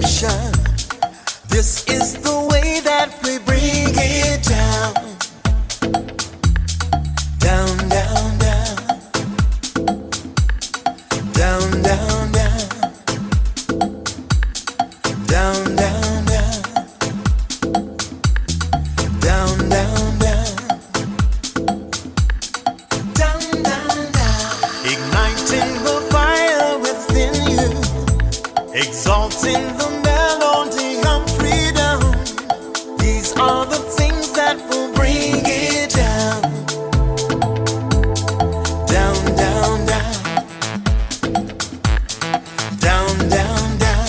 redemption. This is the way that we bring it down. Down, down, down. Down, down, down. Down, down, down. Down, down, down. Down, down, down. Igniting the fire within you, exalting the melody of freedom. These are the things that will bring it down. Down, down, down. Down, down, down.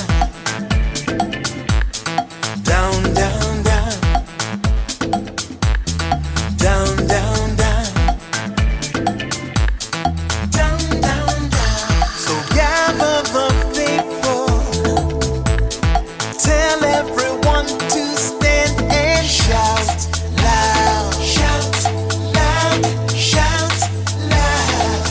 Down, down, down. Down, down, down. Down, down, down. So gather the faithful, tell everyone to stand and shout loud, shout loud, shout loud.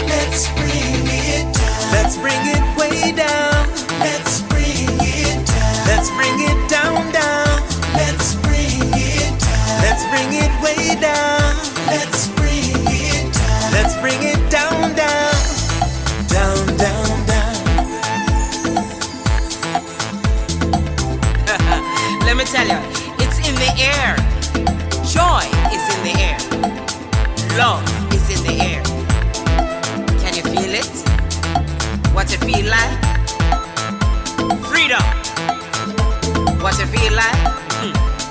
Let's bring it down. Let's bring it way down. Let's bring it down. Let's bring it down, down. Let's bring it down. Let's bring it way down. Let's bring it down. Let's bring it down, down. Down, down, down. Let me tell you, it's in the air. Joy is in the air. Love is in the air. Can you feel it? What it feel like? Freedom. What it feel like?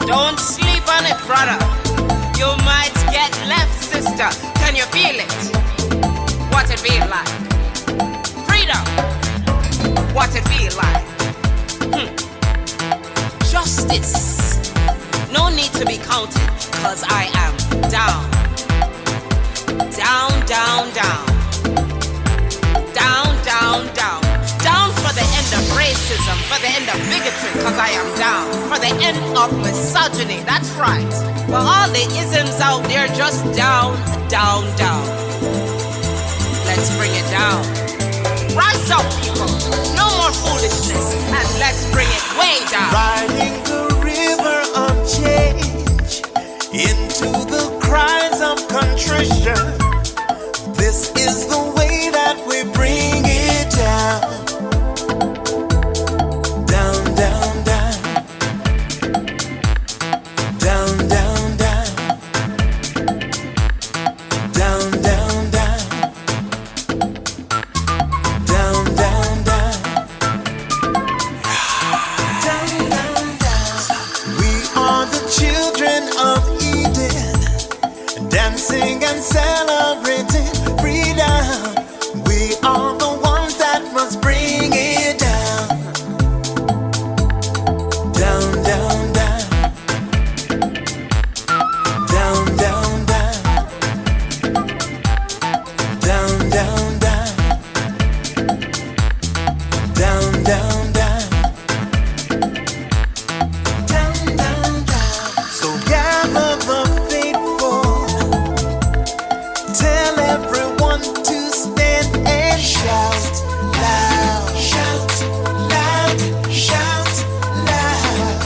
Don't sleep on it, brother. You might get left, sister. Can you feel it? What it feel like? Freedom. What it feel like? Justice. No need to be counted, cause I am down. Down, down, down. Down, down, down. Down for the end of racism, for the end of bigotry, cause I am down. For the end of misogyny, that's right. For all the isms out there, just down, down, down. Let's bring it down. Rise up, people. No more foolishness, and let's bring it way down. Riding the river of change into the cries of contrition. This is the way that we bring it down. Down, down, down. Down, down, down. Down, down, down. Down, down, down. Down, down, down. We are the children of Eden, dancing and celebrating freedom. We are the ones that must bring it down. Down, down, down. Down, down, down. Down, down, down. Down, down, down. Down, down, down. So gather the faithful, tell everyone to stand and shout loud, shout loud, shout loud.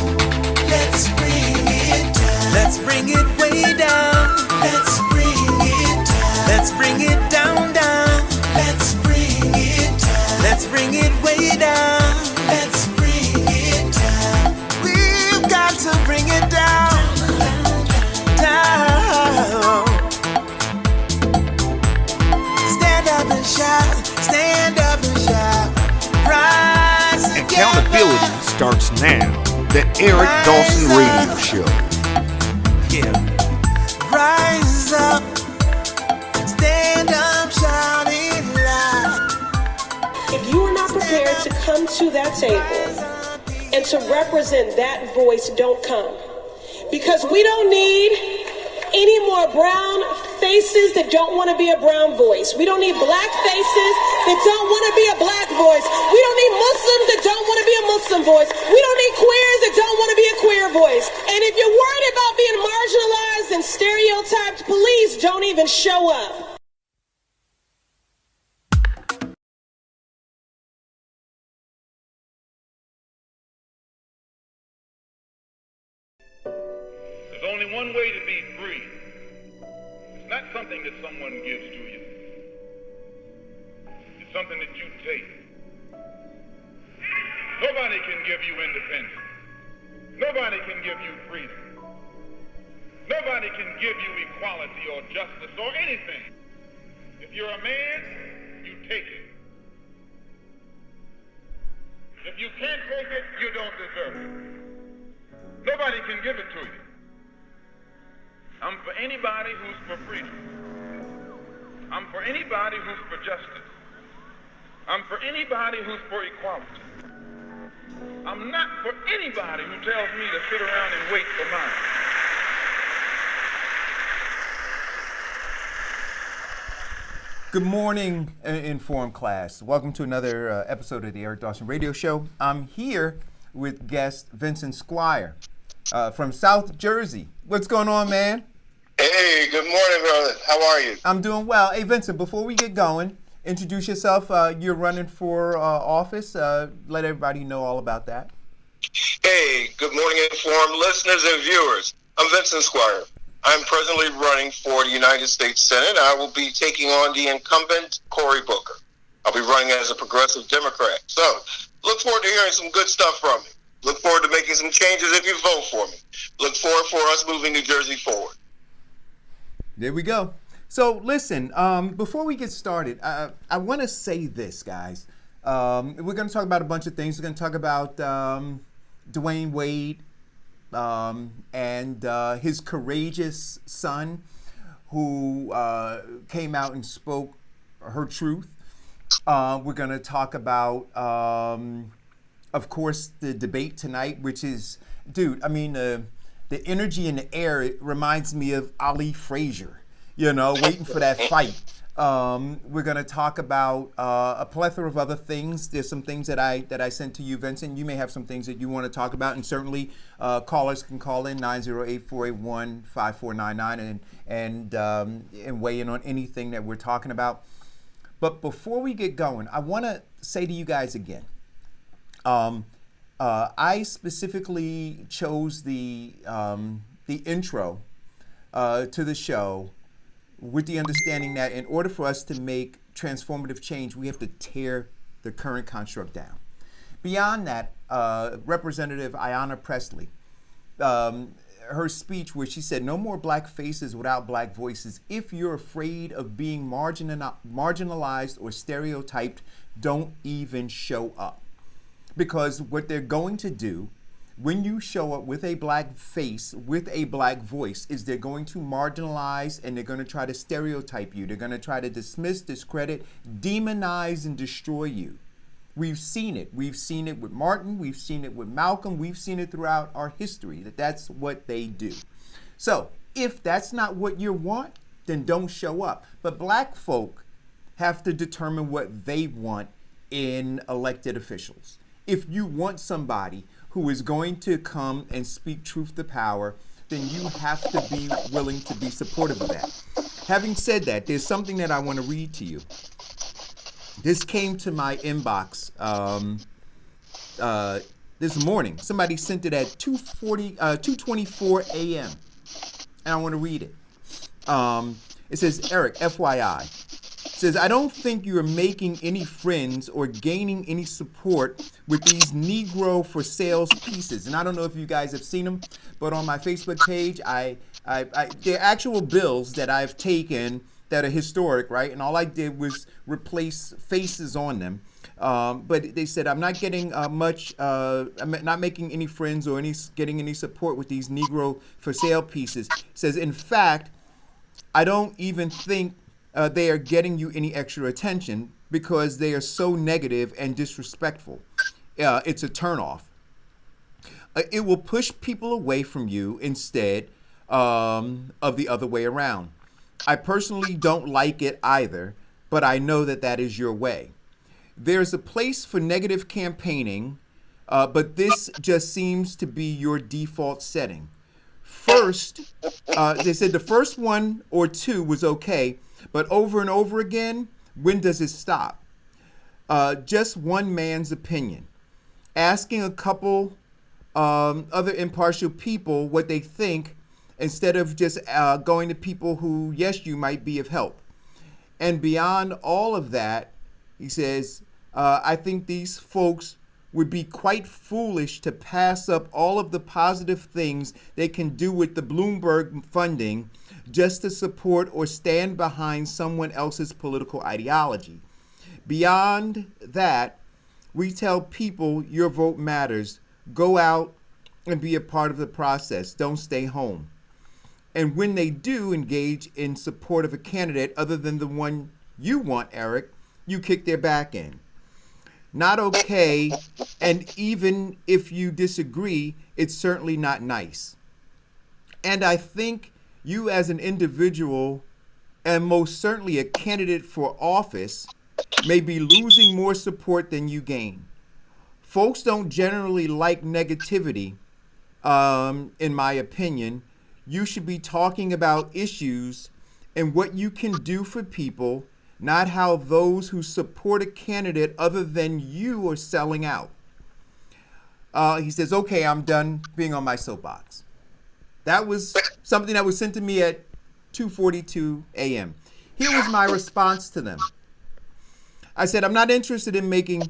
Let's bring it down. Let's bring it way down. Let's bring it down. Let's bring it down, down. Let's bring it down. Let's bring it way down. Let's bring it down. We've got to bring it down. Down. Stand up and shout. Stand up and shout. Rise together. Accountability starts now. The Eric Dawson Radio Show. Yeah. Rise up. Stand up, shout it loud. If you are not prepared to come to that table and to represent that voice, don't come. Because we don't need any more brown faces that don't want to be a brown voice. We don't need black faces that don't want to be a black voice. We don't need Muslims that don't want to be a Muslim voice. We don't need queers that don't want to be a queer voice. And if you're worried about being marginalized and stereotyped, please don't even show up. only one way to be free. It's not something that someone gives to you. It's something that you take. Nobody can give you independence. Nobody can give you freedom. Nobody can give you equality or justice or anything. If you're a man, you take it. If you can't take it, you don't deserve it. Nobody can give it to you. I'm for anybody who's for freedom. I'm for anybody who's for justice. I'm for anybody who's for equality. I'm not for anybody who tells me to sit around and wait for mine. Good morning, Informed class. Welcome to another episode of the Eric Dawson Radio Show. I'm here with guest Vincent Squire from South Jersey. What's going on, man? Hey, good morning, brother. How are you? I'm doing well. Hey, Vincent, before we get going, introduce yourself. You're running for office. Let everybody know all about that. Hey, good morning, Informed listeners and viewers. I'm Vincent Squire. I'm presently running for the United States Senate. I will be taking on the incumbent Cory Booker. I'll be running as a progressive Democrat. So, look forward to hearing some good stuff from me. Look forward to making some changes if you vote for me. Look forward for us moving New Jersey forward. There we go. So, listen, before we get started, I want to say this, guys. We're going to talk about a bunch of things. We're going to talk about Dwayne Wade, and his courageous son who came out and spoke her truth. We're going to talk about, of course, the debate tonight, which is, dude, I mean, the energy in the air, it reminds me of Ali Frazier, you know, waiting for that fight. We're going to talk about a plethora of other things. There's some things that I sent to you, Vincent. You may have some things that you want to talk about, and certainly callers can call in 908-481-5499 and weigh in on anything that we're talking about. But before we get going, I want to say to you guys again, I specifically chose the intro to the show with the understanding that in order for us to make transformative change, we have to tear the current construct down. Beyond that, Representative Ayanna Pressley, her speech where she said, no more black faces without black voices. If you're afraid of being marginalized or stereotyped, don't even show up. Because what they're going to do when you show up with a black face, with a black voice, is they're going to marginalize and they're going to try to stereotype you. They're going to try to dismiss, discredit, demonize, and destroy you. We've seen it. We've seen it with Martin. We've seen it with Malcolm. We've seen it throughout our history that's what they do. So if that's not what you want, then don't show up. But black folk have to determine what they want in elected officials. If you want somebody who is going to come and speak truth to power, then you have to be willing to be supportive of that. Having said that, there's something that I want to read to you. This came to my inbox this morning. Somebody sent it at 2:24 a.m. and I want to read it. It says, Eric, FYI. Says, I don't think you are making any friends or gaining any support with these Negro for sales pieces. And I don't know if you guys have seen them, but on my Facebook page, they're actual bills that I've taken that are historic, right? And all I did was replace faces on them. But they said, I'm not getting I'm not making any friends or getting any support with these Negro for sale pieces. It says, in fact, I don't even think they are getting you any extra attention because they are so negative and disrespectful. It's a turnoff. It will push people away from you instead of the other way around. I personally don't like it either, but I know that is your way. There's a place for negative campaigning, but this just seems to be your default setting. First, they said the first one or two was okay, but over and over again, when does it stop? Just one man's opinion. Asking a couple other impartial people what they think instead of just going to people who, yes, you might be of help. And beyond all of that, he says, I think these folks would be quite foolish to pass up all of the positive things they can do with the Bloomberg funding just to support or stand behind someone else's political ideology. Beyond that, we tell people your vote matters. Go out and be a part of the process. Don't stay home. And when they do engage in support of a candidate other than the one you want, Eric, you kick their back in. Not okay, and even if you disagree, it's certainly not nice. And I think you as an individual, and most certainly a candidate for office, may be losing more support than you gain. Folks don't generally like negativity, in my opinion. You should be talking about issues and what you can do for people, not how those who support a candidate other than you are selling out. He says, okay, I'm done being on my soapbox. That was something that was sent to me at 2:42 a.m. Here was my response to them. I said, I'm not interested in making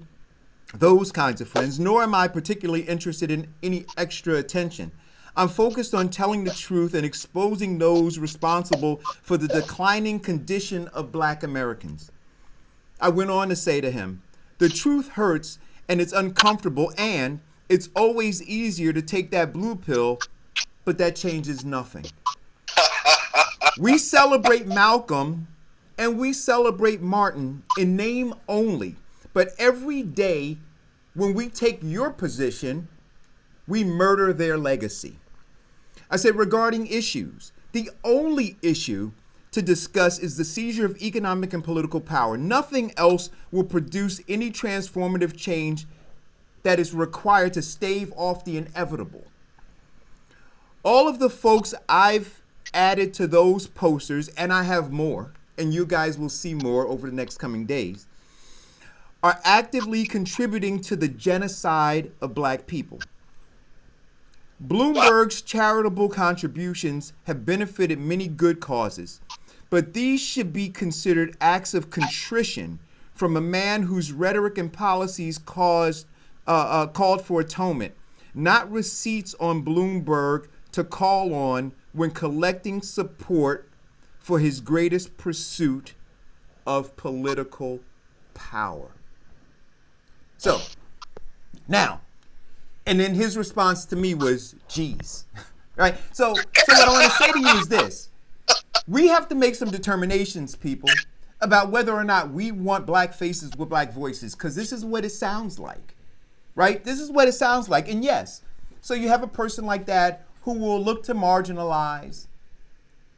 those kinds of friends, nor am I particularly interested in any extra attention. I'm focused on telling the truth and exposing those responsible for the declining condition of Black Americans. I went on to say to him, the truth hurts and it's uncomfortable, and it's always easier to take that blue pill, but that changes nothing. We celebrate Malcolm and we celebrate Martin in name only, but every day when we take your position, we murder their legacy. I said, regarding issues, the only issue to discuss is the seizure of economic and political power. Nothing else will produce any transformative change that is required to stave off the inevitable. All of the folks I've added to those posters, and I have more, and you guys will see more over the next coming days, are actively contributing to the genocide of Black people. Bloomberg's charitable contributions have benefited many good causes, but these should be considered acts of contrition from a man whose rhetoric and policies called for atonement, not receipts on Bloomberg to call on when collecting support for his greatest pursuit of political power. So, now, and then his response to me was, geez, right? So what I want to say to you is this. We have to make some determinations, people, about whether or not we want Black faces with Black voices, because this is what it sounds like, right? This is what it sounds like. And yes, so you have a person like that who will look to marginalize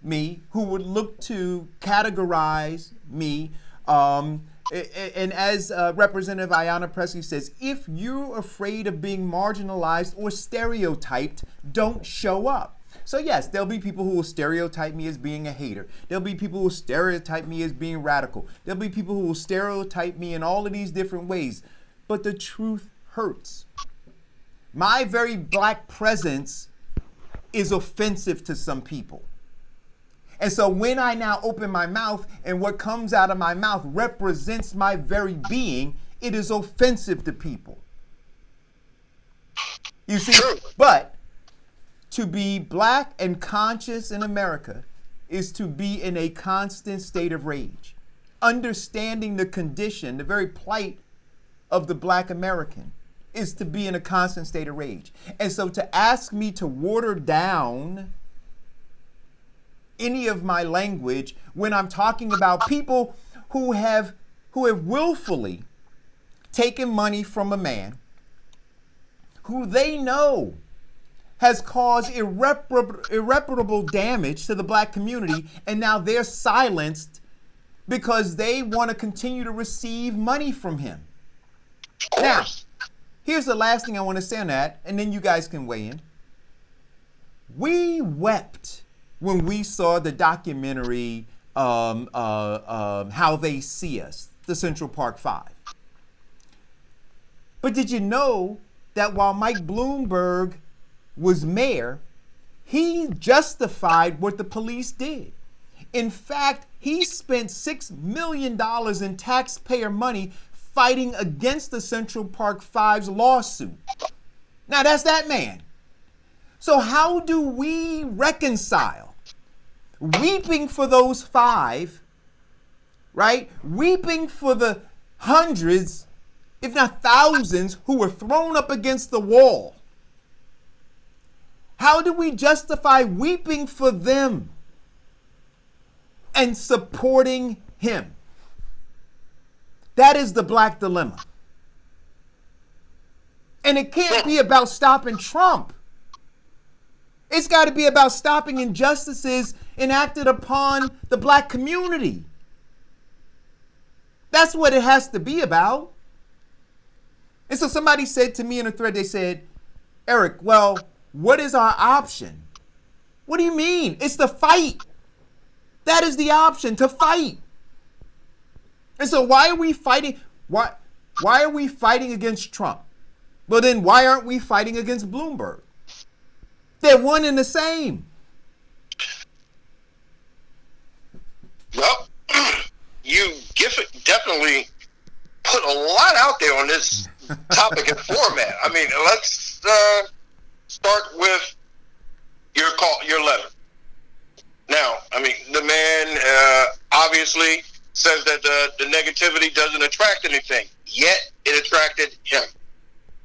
me, who would look to categorize me, and as Representative Ayanna Pressley says, if you're afraid of being marginalized or stereotyped, don't show up. So yes, there'll be people who will stereotype me as being a hater. There'll be people who will stereotype me as being radical. There'll be people who will stereotype me in all of these different ways. But the truth hurts. My very Black presence is offensive to some people. And so when I now open my mouth and what comes out of my mouth represents my very being, it is offensive to people. You see, but to be Black and conscious in America is to be in a constant state of rage, understanding the condition, the very plight of the Black American is to be in a constant state of rage. And so to ask me to water down any of my language when I'm talking about people who have willfully taken money from a man who they know has caused irreparable damage to the Black community, and now they're silenced because they want to continue to receive money from him. Now, here's the last thing I want to say on that, and then you guys can weigh in. We wept when we saw the documentary How They See Us, the Central Park Five. But did you know that while Mike Bloomberg was mayor, he justified what the police did. In fact, he spent $6 million in taxpayer money fighting against the Central Park Five's lawsuit. Now that's that man. So how do we reconcile weeping for those five, right? Weeping for the hundreds, if not thousands, who were thrown up against the wall? How do we justify weeping for them and supporting him? That is the black dilemma. And it can't be about stopping Trump. It's got to be about stopping injustices enacted upon the black community. That's what it has to be about. And so somebody said to me in a thread, they said, Eric, well, what is our option? What do you mean? It's the fight. That is the option, to fight. And so why are we fighting? Why are we fighting against Trump? Well, then why aren't we fighting against Bloomberg? They're one and the same. Well, you definitely put a lot out there on this topic and format. I mean, let's start with your letter. Now, I mean, the man obviously says that the negativity doesn't attract anything, yet it attracted him.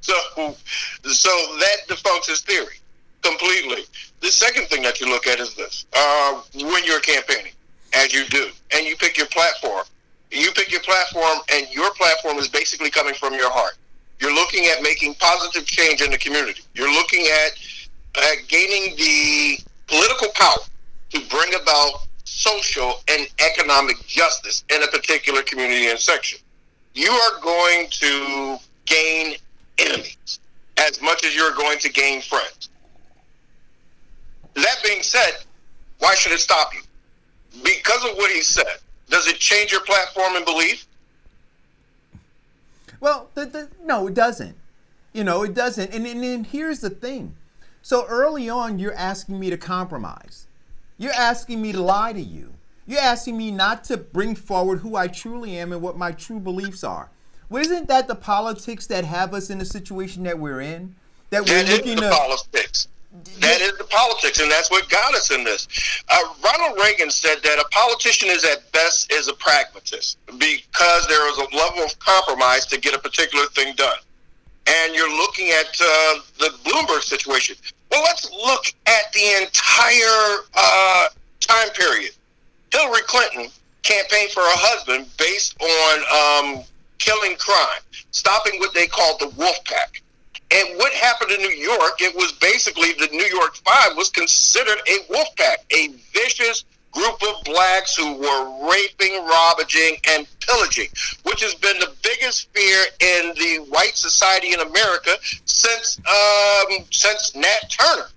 So that defunks his theory completely. The second thing that you look at is this. When you're campaigning, as you do, and you pick your platform, and your platform is basically coming from your heart. You're looking at making positive change in the community. You're looking at gaining the political power to bring about social and economic justice in a particular community and section. You are going to gain enemies as much as you're going to gain friends. That being said, why should it stop you? Because of what he said. Does it change your platform and belief? Well, no, it doesn't. It doesn't. And here's the thing. So early on, you're asking me to compromise. You're asking me to lie to you. You're asking me not to bring forward who I truly am and what my true beliefs are. Well, isn't that the politics that have us in the situation that we're in? That we're looking to politics. That is the politics, and that's what got us in this. Ronald Reagan said that a politician is at best is a pragmatist because there is a level of compromise to get a particular thing done. And you're looking at the Bloomberg situation. Well, let's look at the entire time period. Hillary Clinton campaigned for her husband based on killing crime, stopping what they called the wolf pack. And what happened in New York, it was basically the New York Five was considered a wolf pack, a vicious group of blacks who were raping, ravaging, and pillaging, which has been the biggest fear in the white society in America since Nat Turner.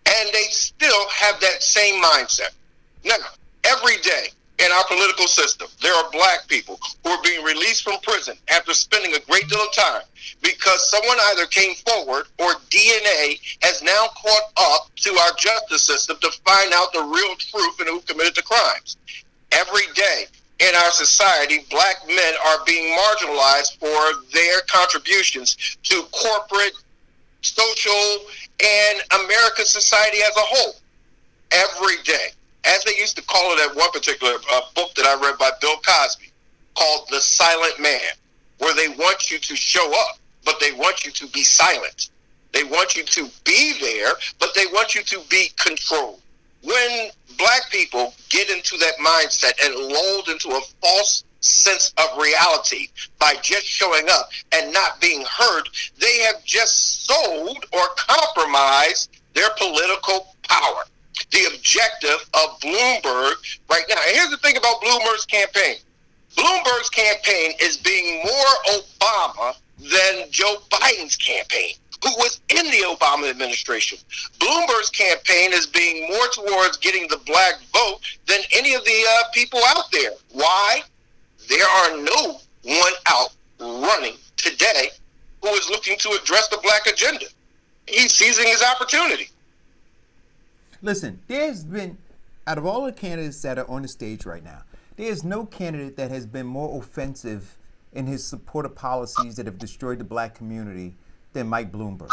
And they still have that same mindset. Now, every day in our political system, there are black people who are being released from prison after spending a great deal of time because someone either came forward or DNA has now caught up to our justice system to find out the real truth and who committed the crimes. Every day in our society, black men are being marginalized for their contributions to corporate, social, and American society as a whole. Every day. As they used to call it at one particular book that I read by Bill Cosby, called The Silent Man, where they want you to show up, but they want you to be silent. They want you to be there, but they want you to be controlled. When black people get into that mindset and lulled into a false sense of reality by just showing up and not being heard, they have just sold or compromised their political power. The objective of Bloomberg right now. And here's the thing about Bloomberg's campaign. Bloomberg's campaign is being more Obama than Joe Biden's campaign, who was in the Obama administration. Bloomberg's campaign is being more towards getting the black vote than any of the people out there. Why? There are no one out running today who is looking to address the black agenda. He's seizing his opportunity. Listen, there's been, out of all the candidates that are on the stage right now, there's no candidate that has been more offensive in his support of policies that have destroyed the black community than Mike Bloomberg.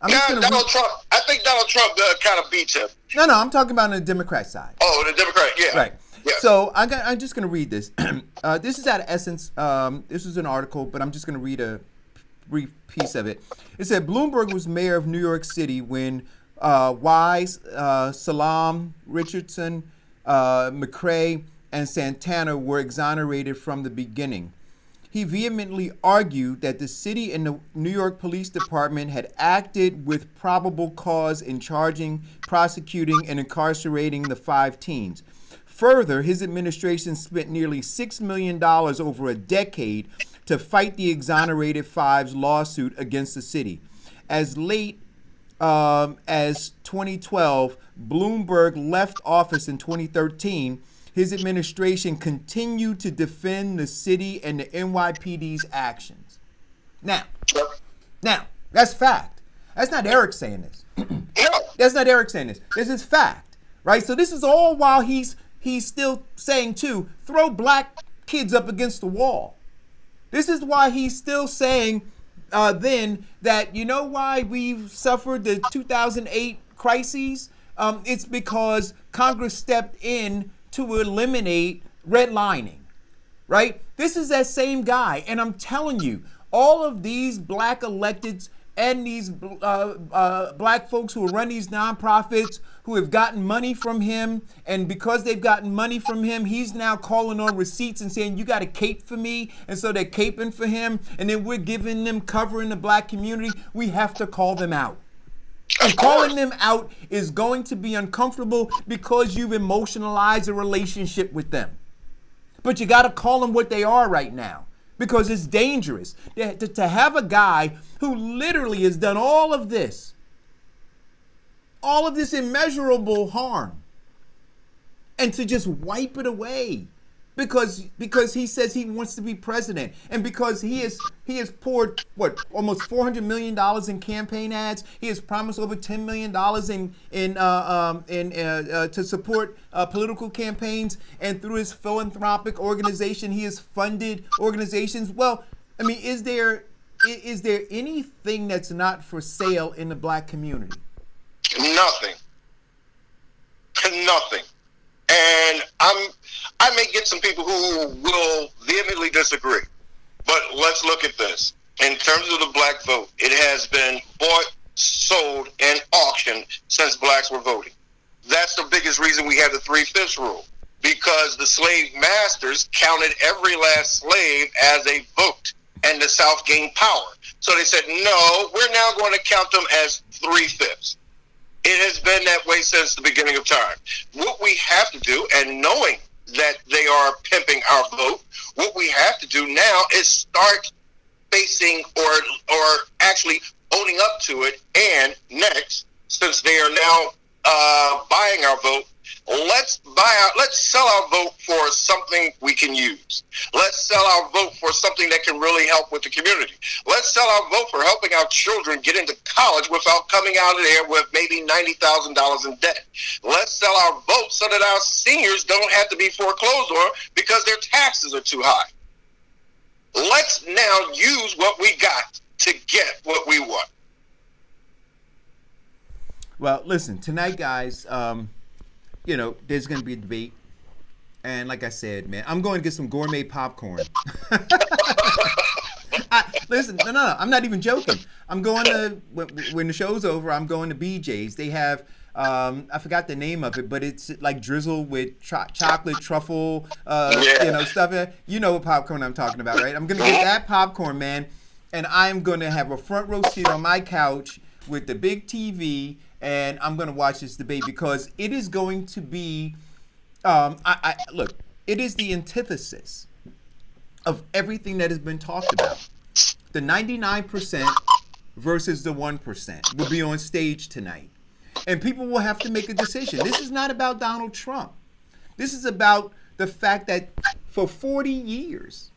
Donald Trump. I think Donald Trump kind of beats him. No, I'm talking about on the Democrat side. Oh, the Democrat, yeah. Right. Yeah. So I'm just going to read this. This is out of Essence. This is an article, but I'm just going to read a brief piece of it. It said Bloomberg was mayor of New York City when Wise, Salam, Richardson, McCrae, and Santana were exonerated from the beginning. He vehemently argued that the city and the New York Police Department had acted with probable cause in charging, prosecuting, and incarcerating the 5 teens. Further, his administration spent nearly $6 million over a decade to fight the exonerated Five's lawsuit against the city. As late as 2012, Bloomberg left office in 2013. His administration continued to defend the city and the NYPD's actions. Now, that's fact. That's not Eric saying this. That's not Eric saying this. This is fact, right? So this is all while he's still saying, too, throw black kids up against the wall. This is why he's still saying then that, you know why we've suffered the 2008 crises? It's because Congress stepped in to eliminate redlining, right? This is that same guy. And I'm telling you, all of these black electeds and these black folks who run these nonprofits who have gotten money from him, and because they've gotten money from him, he's now calling on receipts and saying, you got to cape for me, and so they're caping for him, and then we're giving them cover in the black community. We have to call them out. And calling them out is going to be uncomfortable because you've emotionalized a relationship with them. But you got to call them what they are right now, because it's dangerous to have a guy who literally has done all of this immeasurable harm, and to just wipe it away because he says he wants to be president, and because he has poured almost $400 million in campaign ads. He has promised over $10 million to support political campaigns, and through his philanthropic organization, he has funded organizations. Well, I mean, is there anything that's not for sale in the black community? Nothing. And I may get some people who will vehemently disagree, but let's look at this. In terms of the black vote, it has been bought, sold, and auctioned since blacks were voting. That's the biggest reason we have the 3/5 rule, because the slave masters counted every last slave as a vote, and the South gained power. So they said, no, we're now going to count them as 3/5. It has been that way since the beginning of time. What we have to do, and knowing that they are pimping our vote, what we have to do now is start facing or actually owning up to it. And next, since they are now buying our vote, let's sell our vote for something we can use. Let's sell our vote for something that can really help with the community. Let's sell our vote for helping our children get into college without coming out of there with maybe $90,000 in debt. Let's sell our vote so that our seniors don't have to be foreclosed on because their taxes are too high. Let's now use what we got to get what we want. Well, listen, tonight, guys, there's going to be a debate. And like I said, man, I'm going to get some gourmet popcorn. Listen, no, I'm not even joking. I'm going to, when the show's over, I'm going to BJ's. They have, I forgot the name of it, but it's like drizzled with chocolate, truffle, stuff. You know what popcorn I'm talking about, right? I'm going to get that popcorn, man. And I'm going to have a front row seat on my couch with the big TV, and I'm going to watch this debate because it is going to be, look, it is the antithesis of everything that has been talked about. The 99% versus the 1% will be on stage tonight. And people will have to make a decision. This is not about Donald Trump. This is about the fact that for 40 years,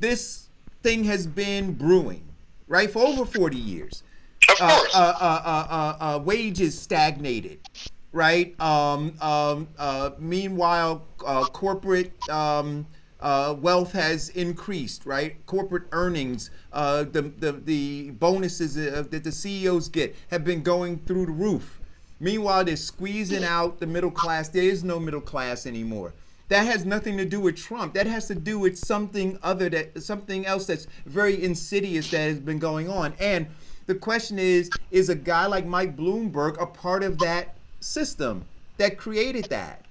this thing has been brewing, right? For over 40 years. Of course. Wages stagnated, right? Meanwhile, corporate wealth has increased, right? Corporate earnings, the bonuses that the CEOs get have been going through the roof. Meanwhile, they're squeezing out the middle class. There is no middle class anymore. That has nothing to do with Trump. That has to do with something else that's very insidious that has been going on. And the question is a guy like Mike Bloomberg a part of that system that created that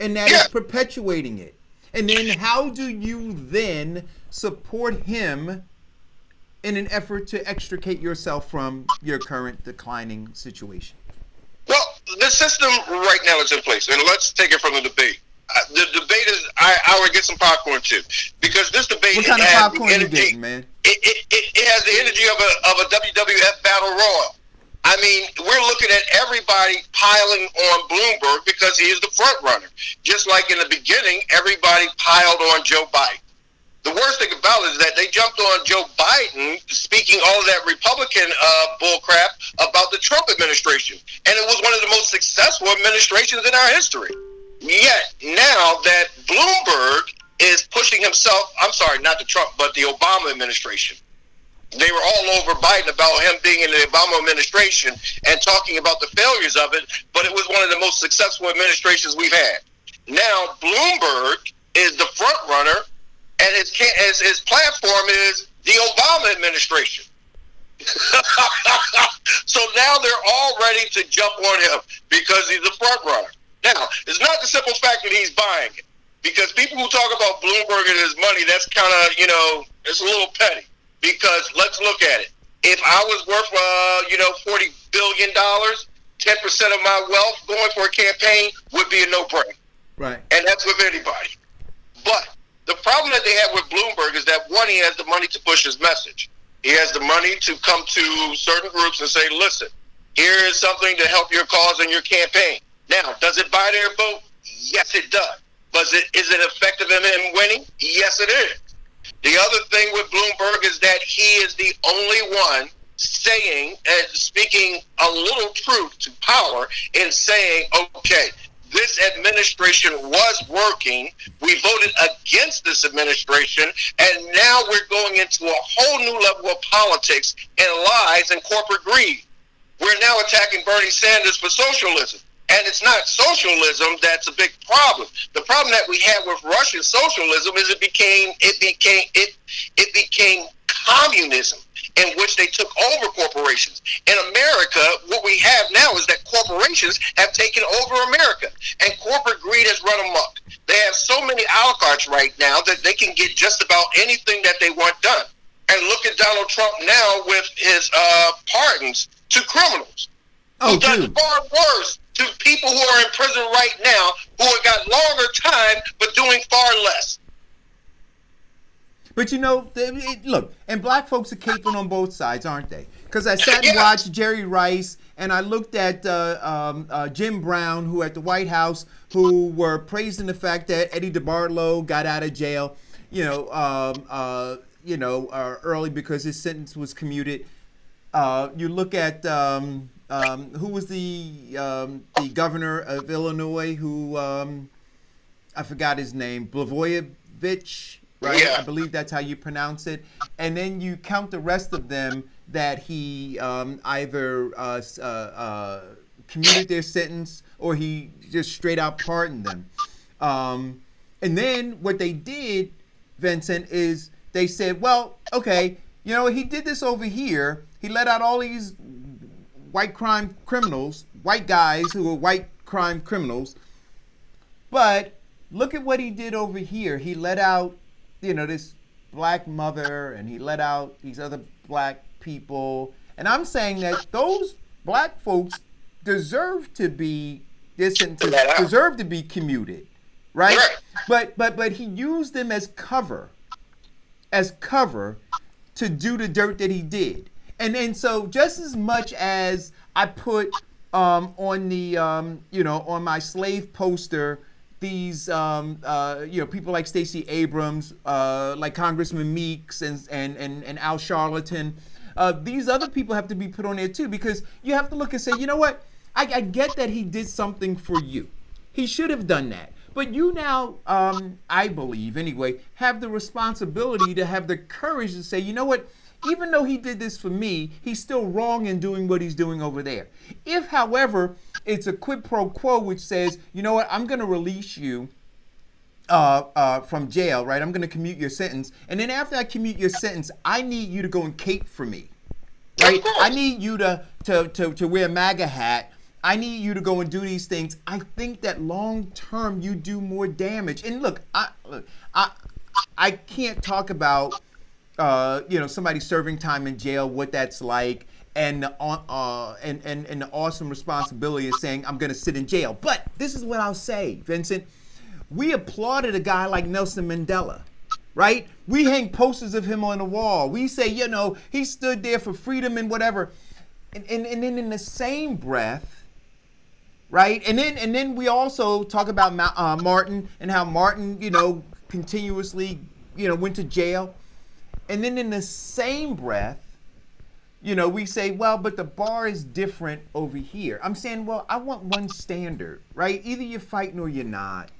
and that is perpetuating it? And then how do you then support him in an effort to extricate yourself from your current declining situation? Well, the system right now is in place, and let's take it from the debate. The debate is, I would get some popcorn too, because this debate what kind of has popcorn the you energy. getting, man? It has the energy of a WWF battle royal. I mean, we're looking at everybody piling on Bloomberg because he is the front runner. Just like in the beginning, everybody piled on Joe Biden. The worst thing about it is that they jumped on Joe Biden speaking all of that Republican bullcrap about the Trump administration. And it was one of the most successful administrations in our history. Yet, now that Bloomberg is pushing himself, I'm sorry, not the Trump, but the Obama administration. They were all over Biden about him being in the Obama administration and talking about the failures of it, but it was one of the most successful administrations we've had. Now, Bloomberg is the front runner, and his platform is the Obama administration. So now they're all ready to jump on him because he's the front runner. Now, it's not the simple fact that he's buying it, because people who talk about Bloomberg and his money, that's kind of, it's a little petty. Because let's look at it. If I was worth, $40 billion, 10% of my wealth going for a campaign would be a no-brainer. Right. And that's with anybody. But the problem that they have with Bloomberg is that, one, he has the money to push his message. He has the money to come to certain groups and say, listen, here is something to help your cause and your campaign. Now, does it buy their vote? Yes, it does. But is it effective in him winning? Yes, it is. The other thing with Bloomberg is that he is the only one saying and speaking a little truth to power in saying, okay, this administration was working. We voted against this administration, and now we're going into a whole new level of politics and lies and corporate greed. We're now attacking Bernie Sanders for socialism. And it's not socialism that's a big problem. The problem that we had with Russian socialism is it became communism, in which they took over corporations. In America, what we have now is that corporations have taken over America, and corporate greed has run amok. They have so many oligarchs right now that they can get just about anything that they want done. And look at Donald Trump now with his pardons to criminals. Oh, who does dude. far worse to people who are in prison right now who have got longer time but doing far less. But look, and black folks are caping on both sides, aren't they? Because I sat and watched Jerry Rice, and I looked at Jim Brown, who at the White House, who were praising the fact that Eddie DeBartolo got out of jail, early because his sentence was commuted. You look at who was the governor of Illinois, who I forgot his name, Blagojevich, right? Yeah. I believe that's how you pronounce it. And then you count the rest of them that he either commuted their sentence or he just straight out pardoned them. And then what they did, Vincent, is they said, well, okay, he did this over here. He let out all these white guys who were white crime criminals. But look at what he did over here. He let out, this black mother, and he let out these other black people. And I'm saying that those black folks deserve to be, their sentences deserve to be commuted, right? But he used them as cover to do the dirt that he did. And so just as much as I put on the on my slave poster these people like Stacey Abrams, like Congressman Meeks and Al Sharpton, these other people have to be put on there too, because you have to look and say, you know what? I get that he did something for you. He should have done that. But you now, I believe anyway, have the responsibility to have the courage to say, you know what? Even though he did this for me, he's still wrong in doing what he's doing over there. If, however, it's a quid pro quo which says, you know what, I'm going to release you from jail, right? I'm going to commute your sentence. And then after I commute your sentence, I need you to go and cape for me, right? I need you to wear a MAGA hat. I need you to go and do these things. I think that long term you do more damage. And look, I can't talk about somebody serving time in jail, what that's like, and the awesome responsibility of saying I'm going to sit in jail. But this is what I'll say, Vincent. We applauded a guy like Nelson Mandela, right? We hang posters of him on the wall. We say, he stood there for freedom and whatever. And then in the same breath, right? And then we also talk about Martin and how Martin, continuously, went to jail. And then in the same breath, we say, well, but the bar is different over here. I'm saying, well, I want one standard, right? Either you're fighting or you're not.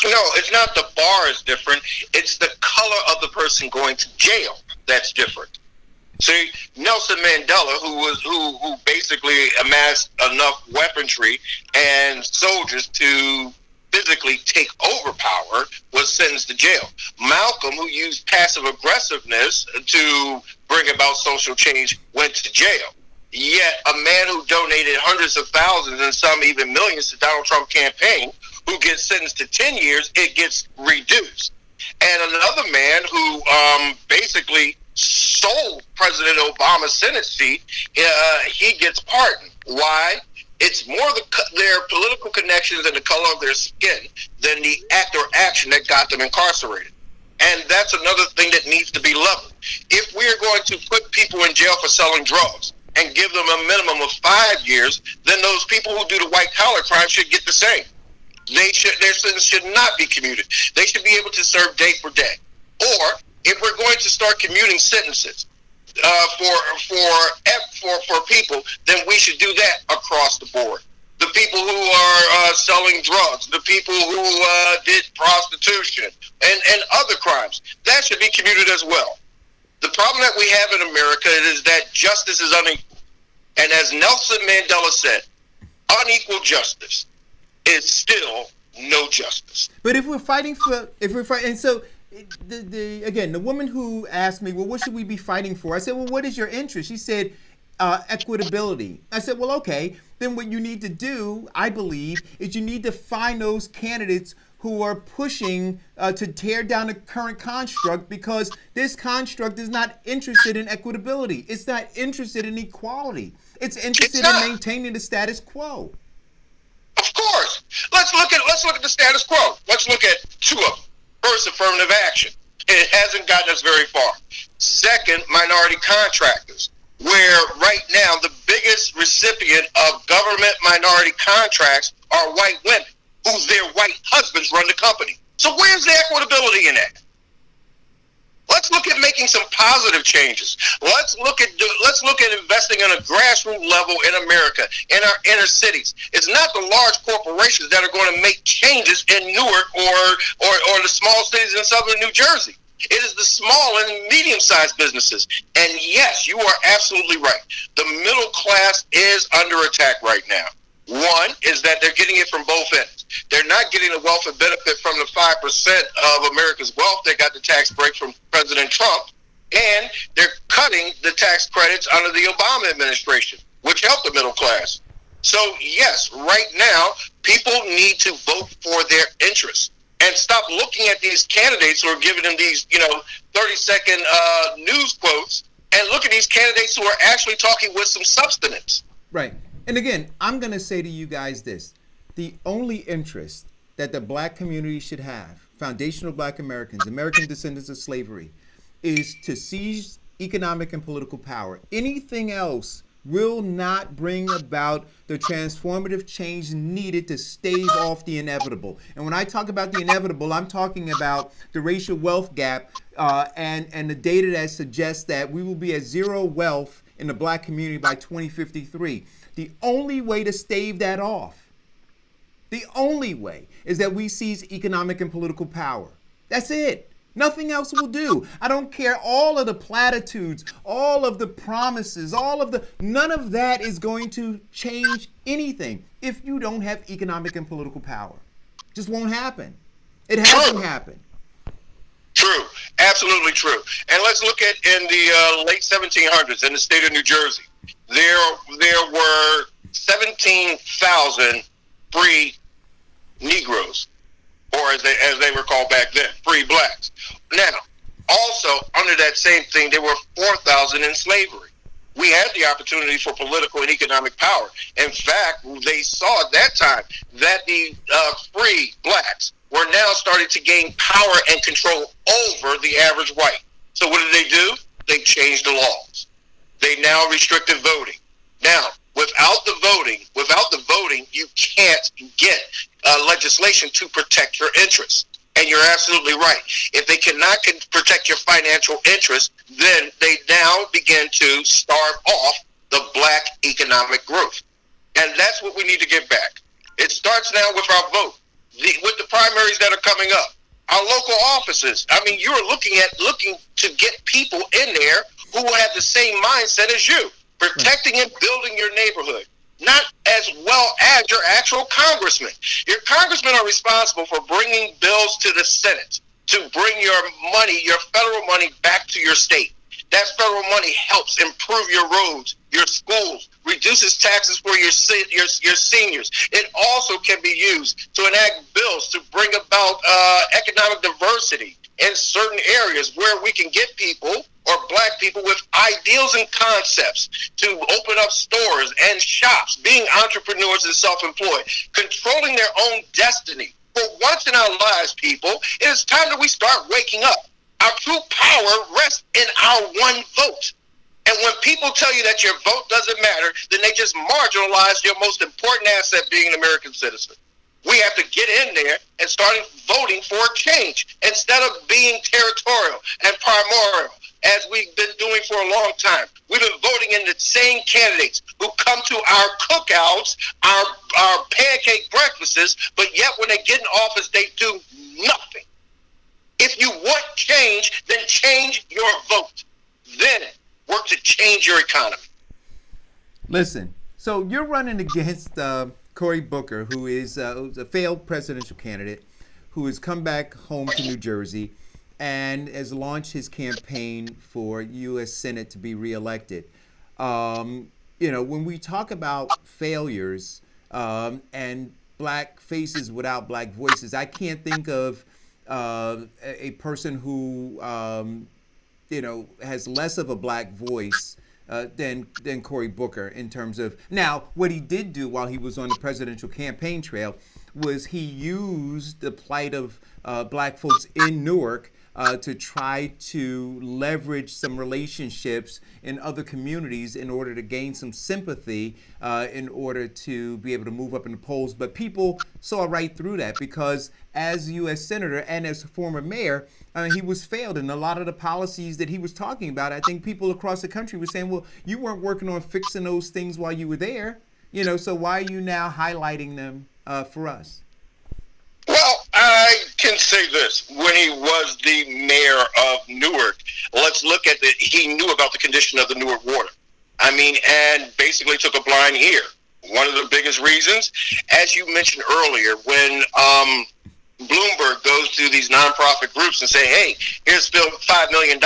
No, it's not the bar is different. It's the color of the person going to jail that's different. See, Nelson Mandela, who basically amassed enough weaponry and soldiers to physically take over power, was sentenced to jail. Malcolm, who used passive aggressiveness to bring about social change, went to jail. Yet a man who donated hundreds of thousands and some even millions to Donald Trump campaign, who gets sentenced to 10 years, it gets reduced. And another man who basically sold President Obama's Senate seat, he gets pardoned. Why? It's more their political connections and the color of their skin than the act or action that got them incarcerated. And that's another thing that needs to be leveled. If we're going to put people in jail for selling drugs and give them a minimum of 5 years, then those people who do the white-collar crime should get the same. Their sentence should not be commuted. They should be able to serve day for day. Or if we're going to start commuting sentences for people, then we should do that across the board. The people who are selling drugs, the people who did prostitution and other crimes, that should be commuted as well. The problem that we have in America is that justice is unequal. And as Nelson Mandela said, unequal justice is still no justice. But if we're fighting, and so the woman who asked me, well, what should we be fighting for? I said, well, what is your interest? She said, equitability. I said, well, okay, then what you need to do, I believe, is you need to find those candidates who are pushing to tear down the current construct, because this construct is not interested in equitability. It's not interested in equality. It's interested in maintaining the status quo. Of course. Let's look at the status quo. Let's look at two of them. First, affirmative action. It hasn't gotten us very far. Second, minority contractors, where right now the biggest recipient of government minority contracts are white women, whose their white husbands run the company. So where's the equitability in that? Let's look at making some positive changes. Let's look at investing on a grassroots level in America, in our inner cities. It's not the large corporations that are going to make changes in Newark or the small cities in southern New Jersey. It is the small and medium-sized businesses. And yes, you are absolutely right. The middle class is under attack right now. One is that they're getting it from both ends. They're not getting the welfare benefit from the 5% of America's wealth that got the tax break from President Trump, and they're cutting the tax credits under the Obama administration, which helped the middle class. So yes, right now, people need to vote for their interests and stop looking at these candidates who are giving them these, 30-second news quotes, and look at these candidates who are actually talking with some substance. Right. And again, I'm going to say to you guys this. The only interest that the black community should have, foundational black Americans, American descendants of slavery, is to seize economic and political power. Anything else will not bring about the transformative change needed to stave off the inevitable. And when I talk about the inevitable, I'm talking about the racial wealth gap and the data that suggests that we will be at zero wealth in the black community by 2053. The only way to stave that off, the only way, is that we seize economic and political power. That's it. Nothing else will do. I don't care all of the platitudes, all of the promises, none of that is going to change anything if you don't have economic and political power. Just won't happen. It hasn't happened. True, absolutely true. And let's look at in the late 1700s in the state of New Jersey, there were 17,000 free Negroes, or as they were called back then, free blacks. Now, also under that same thing, there were 4,000 in slavery. We had the opportunity for political and economic power. In fact, they saw at that time that the free blacks were now starting to gain power and control over the average white. So what did they do? They changed the laws. They now restricted voting. Now, without the voting, you can't get legislation to protect your interests. And you're absolutely right. If they cannot protect your financial interests, then they now begin to starve off the black economic growth. And that's what we need to get back. It starts now with our vote, with the primaries that are coming up. Our local offices. I mean, you're looking to get people in there who will have the same mindset as you, protecting and building your neighborhood. Not as well as your actual congressman. Your congressmen are responsible for bringing bills to the Senate to bring your money, your federal money, back to your state. That federal money helps improve your roads, your schools, reduces taxes for your seniors. It also can be used to enact bills to bring about economic diversity in certain areas where we can get people or black people with ideals and concepts to open up stores and shops, being entrepreneurs and self-employed, controlling their own destiny. For once in our lives, people, it is time that we start waking up. Our true power rests in our one vote. And when people tell you that your vote doesn't matter, then they just marginalize your most important asset, being an American citizen. We have to get in there and start voting for a change instead of being territorial and primordial, as we've been doing for a long time. We've been voting in the same candidates who come to our cookouts, our pancake breakfasts, but yet when they get in office, they do nothing. If you want change, then change your vote. Then work to change your economy. Listen, so you're running against Cory Booker, who is a failed presidential candidate, who has come back home to New Jersey and has launched his campaign for U.S. Senate to be reelected. When we talk about failures and black faces without black voices, I can't think of a person who has less of a black voice than Cory Booker in terms of. Now, what he did do while he was on the presidential campaign trail was he used the plight of black folks in Newark to try to leverage some relationships in other communities in order to gain some sympathy, in order to be able to move up in the polls. But people saw right through that, because as U.S. Senator and as former mayor, he was failed. And a lot of the policies that he was talking about, I think people across the country were saying, well, you weren't working on fixing those things while you were there. So why are you now highlighting them for us? Well, I can say this. When he was the mayor of Newark, let's look at he knew about the condition of the Newark water. And basically took a blind ear. One of the biggest reasons, as you mentioned earlier, when Bloomberg goes to these nonprofit groups and say, hey, here's $5 million,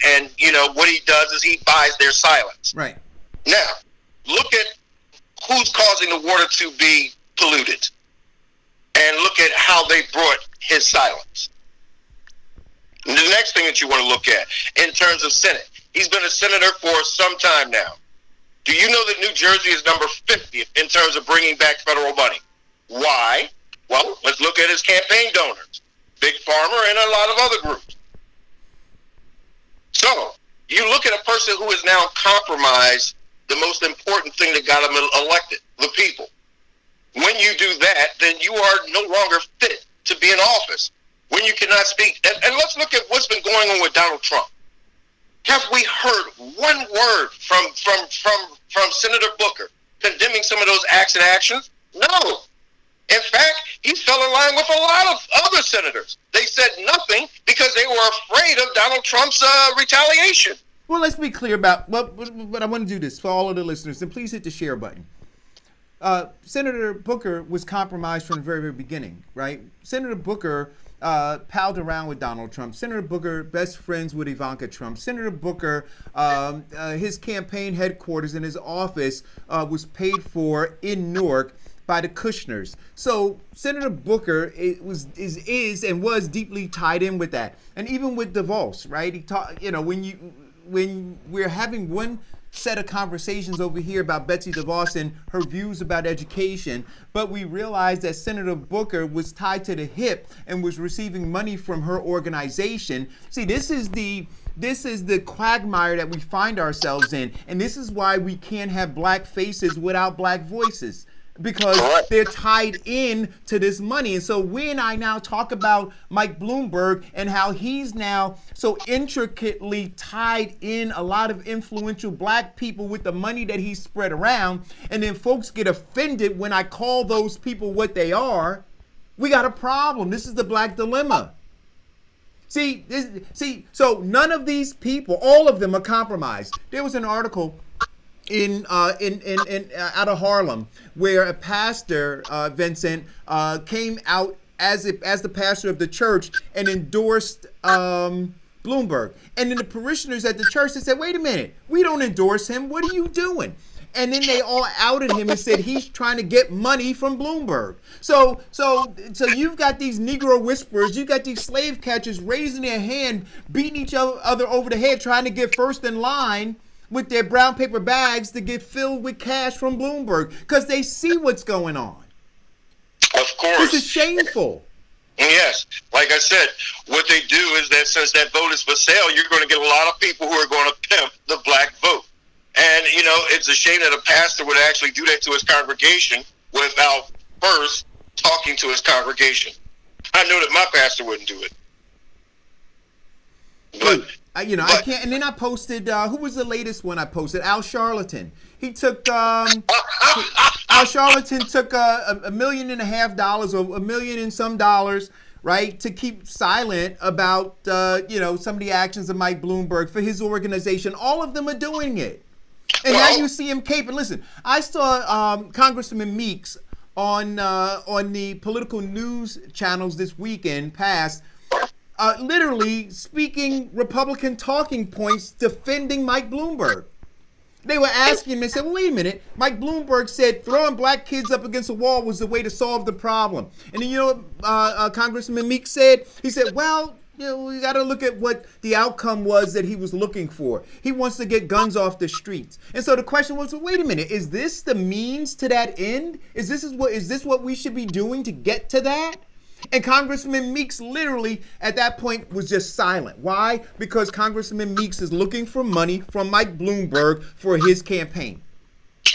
and, what he does is he buys their silence. Right. Now, look at who's causing the water to be polluted. And look at how they brought his silence. And the next thing that you want to look at in terms of Senate, he's been a senator for some time now. Do you know that New Jersey is number 50 in terms of bringing back federal money? Why? Well, let's look at his campaign donors, Big Pharma and a lot of other groups. So you look at a person who has now compromised the most important thing that got him elected, the people. When you do that, then you are no longer fit to be in office. When you cannot speak, and let's look at what's been going on with Donald Trump. Have we heard one word from Senator Booker condemning some of those acts and actions? No. In fact, he fell in line with a lot of other senators. They said nothing because they were afraid of Donald Trump's retaliation. Well, let's be clear about, but I want to do this for all of the listeners, and please hit the share button. Senator Booker was compromised from the very, very beginning, right? Senator Booker palled around with Donald Trump. Senator Booker, best friends with Ivanka Trump. Senator Booker, his campaign headquarters and his office was paid for in Newark by the Kushners. So Senator Booker is and was deeply tied in with that, and even with DeVos, right? He taught, when we're having one set of conversations over here about Betsy DeVos and her views about education, but we realized that Senator Booker was tied to the hip and was receiving money from her organization. See, this is the quagmire that we find ourselves in, and this is why we can't have black faces without black voices, because they're tied in to this money. And so when I now talk about Mike Bloomberg and how he's now so intricately tied in a lot of influential black people with the money that he's spread around, and then folks get offended when I call those people what they are, we got a problem. This is the black dilemma. See, so none of these people, all of them are compromised. There was an article in out of Harlem, where a pastor, Vincent, came out as the pastor of the church and endorsed Bloomberg. And then the parishioners at the church, they said, "Wait a minute, we don't endorse him. What are you doing?" And then they all outed him and said he's trying to get money from Bloomberg. So you've got these Negro whisperers, you got these slave catchers raising their hand, beating each other over the head, trying to get first in line with their brown paper bags to get filled with cash from Bloomberg because they see what's going on. Of course. This is shameful. Yes. Like I said, what they do is that since that vote is for sale, you're going to get a lot of people who are going to pimp the black vote. And, it's a shame that a pastor would actually do that to his congregation without first talking to his congregation. I know that my pastor wouldn't do it. But... I can't. And then I posted, who was the latest one I posted? Al Charlatan. He took, Al Charlatan took $1.5 million or $1 million and some dollars, right, to keep silent about, some of the actions of Mike Bloomberg for his organization. All of them are doing it. And now you see him caping. Listen, I saw Congressman Meeks on the political news channels this weekend past, literally speaking Republican talking points defending Mike Bloomberg. They were asking him and said, well, wait a minute. Mike Bloomberg said throwing black kids up against a wall was the way to solve the problem. And then what Congressman Meeks said? He said, well, we got to look at what the outcome was that he was looking for. He wants to get guns off the streets. And so the question was, well, wait a minute. Is this the means to that end? Is this what we should be doing to get to that? And Congressman Meeks literally at that point was just silent. Why? Because Congressman Meeks is looking for money from Mike Bloomberg for his campaign.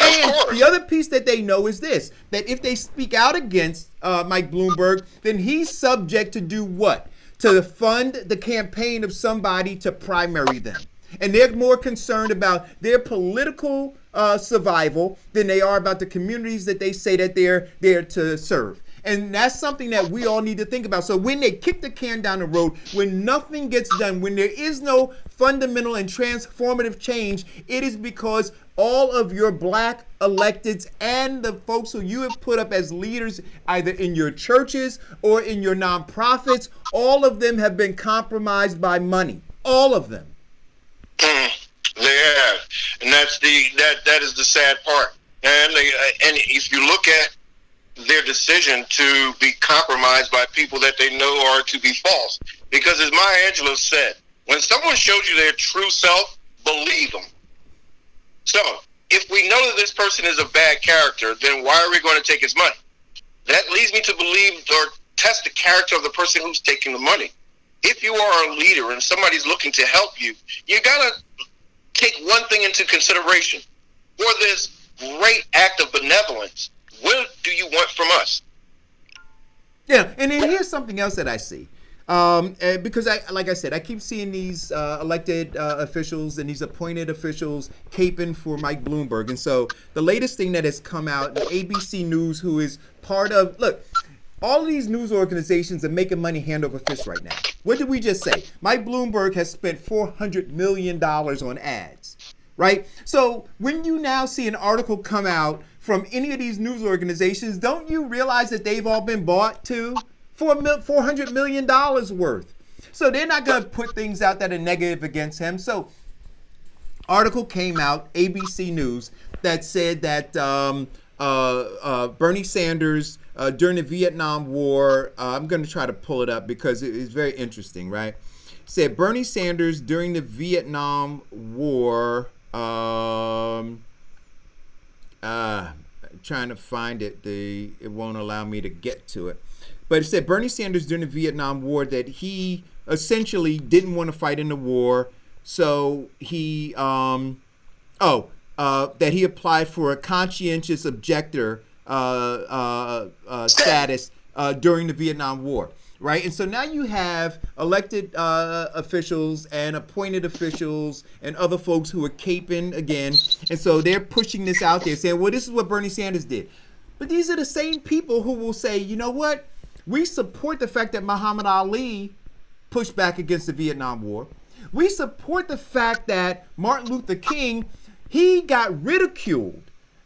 And the other piece that they know is this, that if they speak out against Mike Bloomberg, then he's subject to do what? To fund the campaign of somebody to primary them. And they're more concerned about their political survival than they are about the communities that they say that they're there to serve. And that's something that we all need to think about. So when they kick the can down the road, when nothing gets done, when there is no fundamental and transformative change, it is because all of your black electeds and the folks who you have put up as leaders, either in your churches or in your nonprofits, all of them have been compromised by money. All of them. They have. And that is the sad part. And if you look at their decision to be compromised by people that they know are to be false. Because as Maya Angelou said, when someone shows you their true self, believe them. So, if we know that this person is a bad character, then why are we going to take his money? That leads me to believe or test the character of the person who's taking the money. If you are a leader and somebody's looking to help you, you got to take one thing into consideration. For this great act of benevolence, what do you want from us? Yeah, and then here's something else that I see. Because like I said, I keep seeing these elected officials and these appointed officials caping for Mike Bloomberg. And so the latest thing that has come out, ABC News, who is part of, look, all of these news organizations are making money hand over fist right now. What did we just say? Mike Bloomberg has spent $400 million on ads, right? So when you now see an article come out from any of these news organizations, don't you realize that they've all been bought too? $400 million worth. So they're not going to put things out that are negative against him. So article came out, ABC News, that said that Bernie Sanders during the Vietnam War, I'm going to try to pull it up because it is very interesting, right? Said Bernie Sanders during the Vietnam War, trying to find it, it won't allow me to get to it. But it said Bernie Sanders during the Vietnam War that he essentially didn't want to fight in the war, so he that he applied for a conscientious objector status during the Vietnam War, right? And so now you have elected officials and appointed officials and other folks who are caping again, and so they're pushing this out there, saying, "Well, this is what Bernie Sanders did." But these are the same people who will say, "You know what? We support the fact that Muhammad Ali pushed back against the Vietnam War. We support the fact that Martin Luther King, he got ridiculed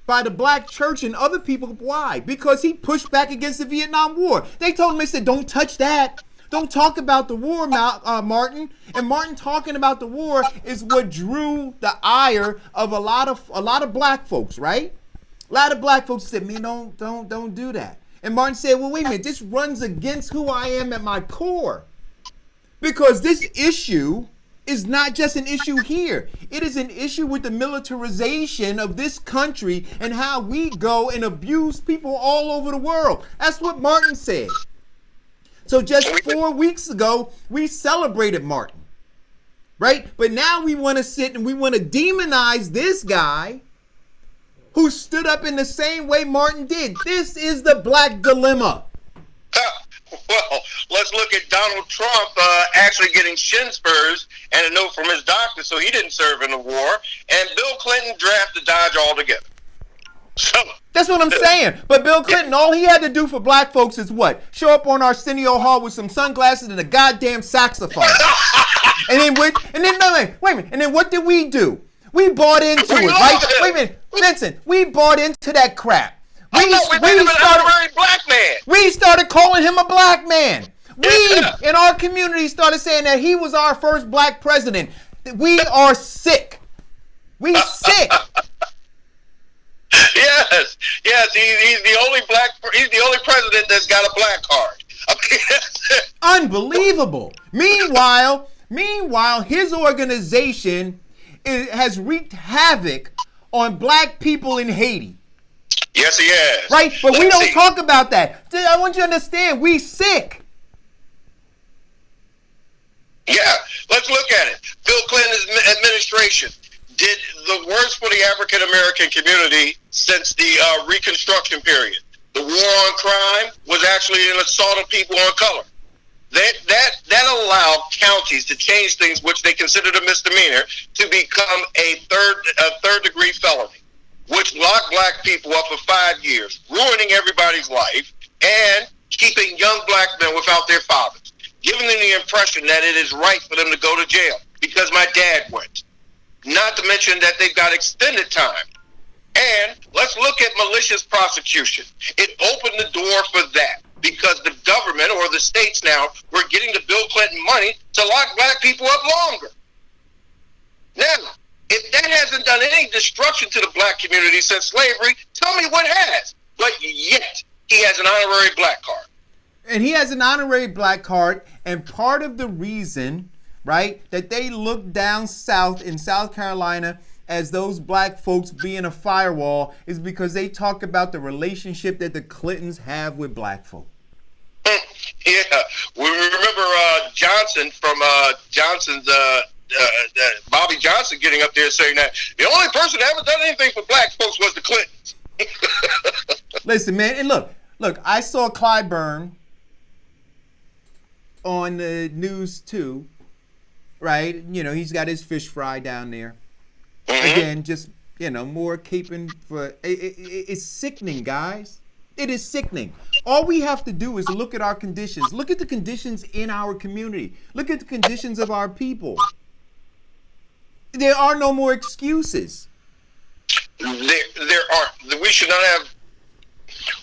by the black church and other people. Why? Because he pushed back against the Vietnam War. They told him, they said, don't touch that. Don't talk about the war, Martin. And Martin talking about the war is what drew the ire of a lot of black folks, right? A lot of black folks said, man, don't do that. And Martin said, well, wait a minute, this runs against who I am at my core. Because this issue is not just an issue here. It is an issue with the militarization of this country and how we go and abuse people all over the world. That's what Martin said. So just 4 weeks ago, we celebrated Martin, right? But now we want to sit and we want to demonize this guy who stood up in the same way Martin did. This is the black dilemma. Well, let's look at Donald Trump actually getting shin spurs and a note from his doctor, so he didn't serve in the war. And Bill Clinton drafted Dodge altogether. So that's what I'm saying. But Bill Clinton, all he had to do for black folks is what? Show up on Arsenio Hall with some sunglasses and a goddamn saxophone. and then wait a minute. And then what did we do? We bought into it, right? Wait a minute, Vincent. We bought into that crap. We made him an honorary black man. We started calling him a black man. We, in our community, started saying that he was our first black president. We are sick. We sick. Yes. He's the only president that's got a black card. Unbelievable. Meanwhile, his organization has wreaked havoc on black people in Haiti. Yes, he has. Right? But we don't talk about that. I want you to understand, we sick. Yeah, let's look at it. Bill Clinton's administration did the worst for the African American community since the Reconstruction period. The war on crime was actually an assault of people on color. That allowed counties to change things which they considered a misdemeanor to become a third degree felony, which locked black people up for 5 years, ruining everybody's life and keeping young black men without their fathers, giving them the impression that it is right for them to go to jail because my dad went. Not to mention that they've got extended time. And let's look at malicious prosecution. It opened the door for that because the government or the states now were getting the Bill Clinton money to lock black people up longer. Now, if that hasn't done any destruction to the black community since slavery, tell me what has. But yet, he has an honorary black card. And he has an honorary black card, and part of the reason, right, that they look down south in South Carolina as those black folks being a firewall is because they talk about the relationship that the Clintons have with black folk. Yeah, we remember Johnson from Johnson's Bobby Johnson getting up there saying that the only person that ever done anything for black folks was the Clintons. Listen, man, and look, I saw Clyburn on the news too, right? He's got his fish fry down there. Again, just more caping for. It's sickening, guys. It is sickening. All we have to do is look at our conditions. Look at the conditions in our community. Look at the conditions of our people. There are no more excuses. There are. We should not have.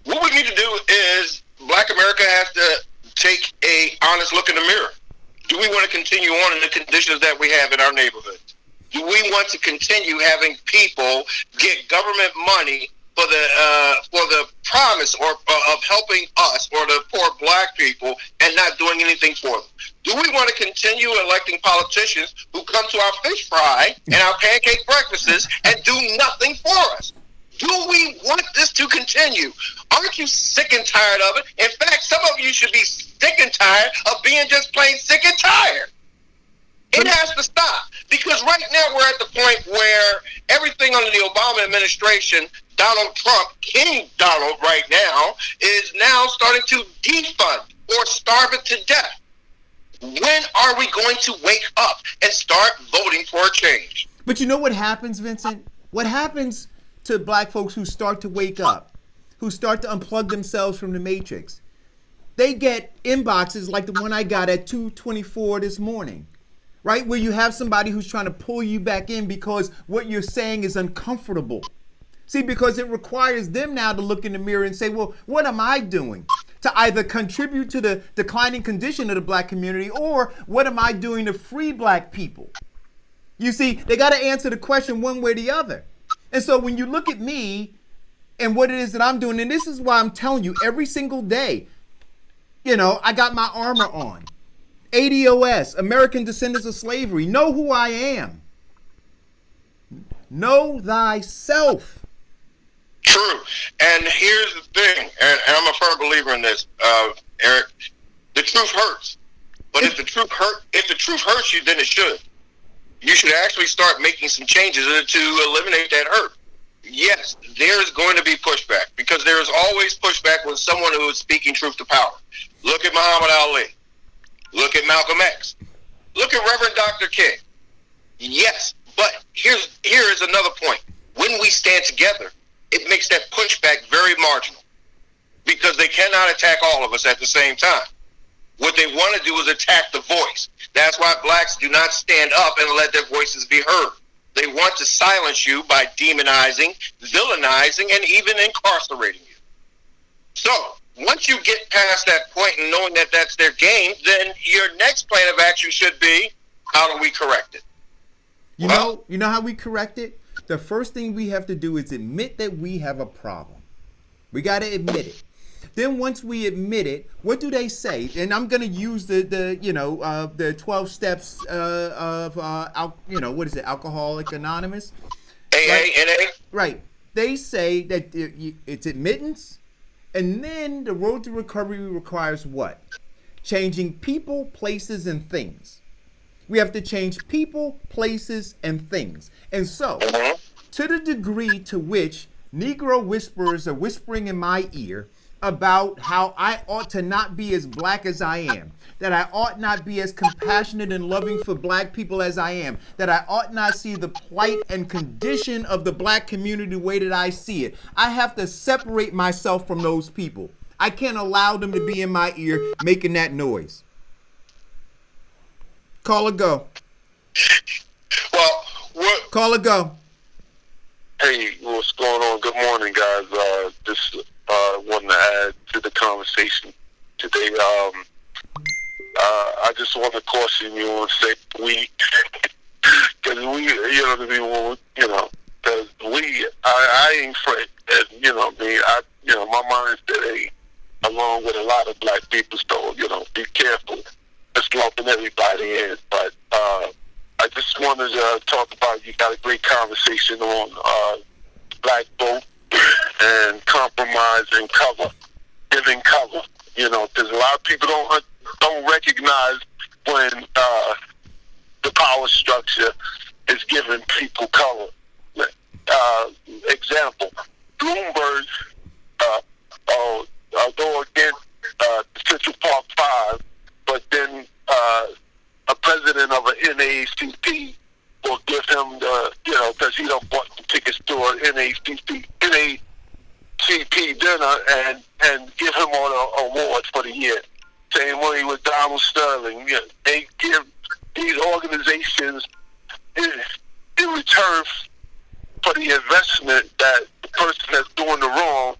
What we need to do is Black America has to take a honest look in the mirror. Do we want to continue on in the conditions that we have in our neighborhoods? Do we want to continue having people get government money for the promise of helping us or the poor Black people and not doing anything for them? Do we want to continue electing politicians who come to our fish fry and our pancake breakfasts and do nothing for us? Do we want this to continue? Aren't you sick and tired of it? In fact, some of you should be sick and tired of being just plain sick and tired. It has to stop, because right now we're at the point where everything under the Obama administration, Donald Trump, King Donald right now, is now starting to defund or starve it to death. When are we going to wake up and start voting for a change? But you know what happens, Vincent? What happens to Black folks who start to wake up, who start to unplug themselves from the matrix? They get inboxes like the one I got at 2:24 this morning. Right? Where you have somebody who's trying to pull you back in because what you're saying is uncomfortable. See, because it requires them now to look in the mirror and say, well, what am I doing to either contribute to the declining condition of the Black community, or what am I doing to free Black people? You see, they got to answer the question one way or the other. And so when you look at me and what it is that I'm doing, and this is why I'm telling you every single day, I got my armor on. ADOS, American Descendants of Slavery. Know who I am. Know thyself. True. And here's the thing, and I'm a firm believer in this, Eric. The truth hurts. But if the truth hurts you, then it should. You should actually start making some changes to eliminate that hurt. Yes, there's going to be pushback, because there is always pushback with someone who is speaking truth to power. Look at Muhammad Ali. Look at Malcolm X. Look at Reverend Dr. King. Yes, but here is another point. When we stand together, it makes that pushback very marginal, because they cannot attack all of us at the same time. What they want to do is attack the voice. That's why Blacks do not stand up and let their voices be heard. They want to silence you by demonizing, villainizing, and even incarcerating you. So, once you get past that point and knowing that that's their game, then your next plan of action should be, how do we correct it? You know how we correct it? The first thing we have to do is admit that we have a problem. We got to admit it. Then once we admit it, what do they say? And I'm going to use the 12 steps of what is it? Alcoholic Anonymous. AA. Right. They say that it's admittance. And then the road to recovery requires what? Changing people, places, and things. We have to change people, places, and things. And so, to the degree to which Negro whisperers are whispering in my ear about how I ought to not be as Black as I am, that I ought not be as compassionate and loving for Black people as I am, that I ought not see the plight and condition of the Black community the way that I see it, I have to separate myself from those people. I can't allow them to be in my ear making that noise. Call or go. Well, Call or go. Hey, what's going on? Good morning, guys. Just wanted to add to the conversation today. I just want to caution you and say we, because we, because I ain't afraid. My mind today, along with a lot of Black people, so be careful. Just lumping everybody in, but I just wanted to talk about, you got a great conversation on Black vote and compromise and cover, giving cover, because a lot of people don't recognize when the power structure is giving people cover. Example, Bloomberg, go against Central Park 5, but then NAACP will give him the, because he don't bought the tickets to an NAACP dinner and give him all the awards for the year. Same way with Donald Sterling. They give these organizations in return for the investment that the person that's doing the wrong,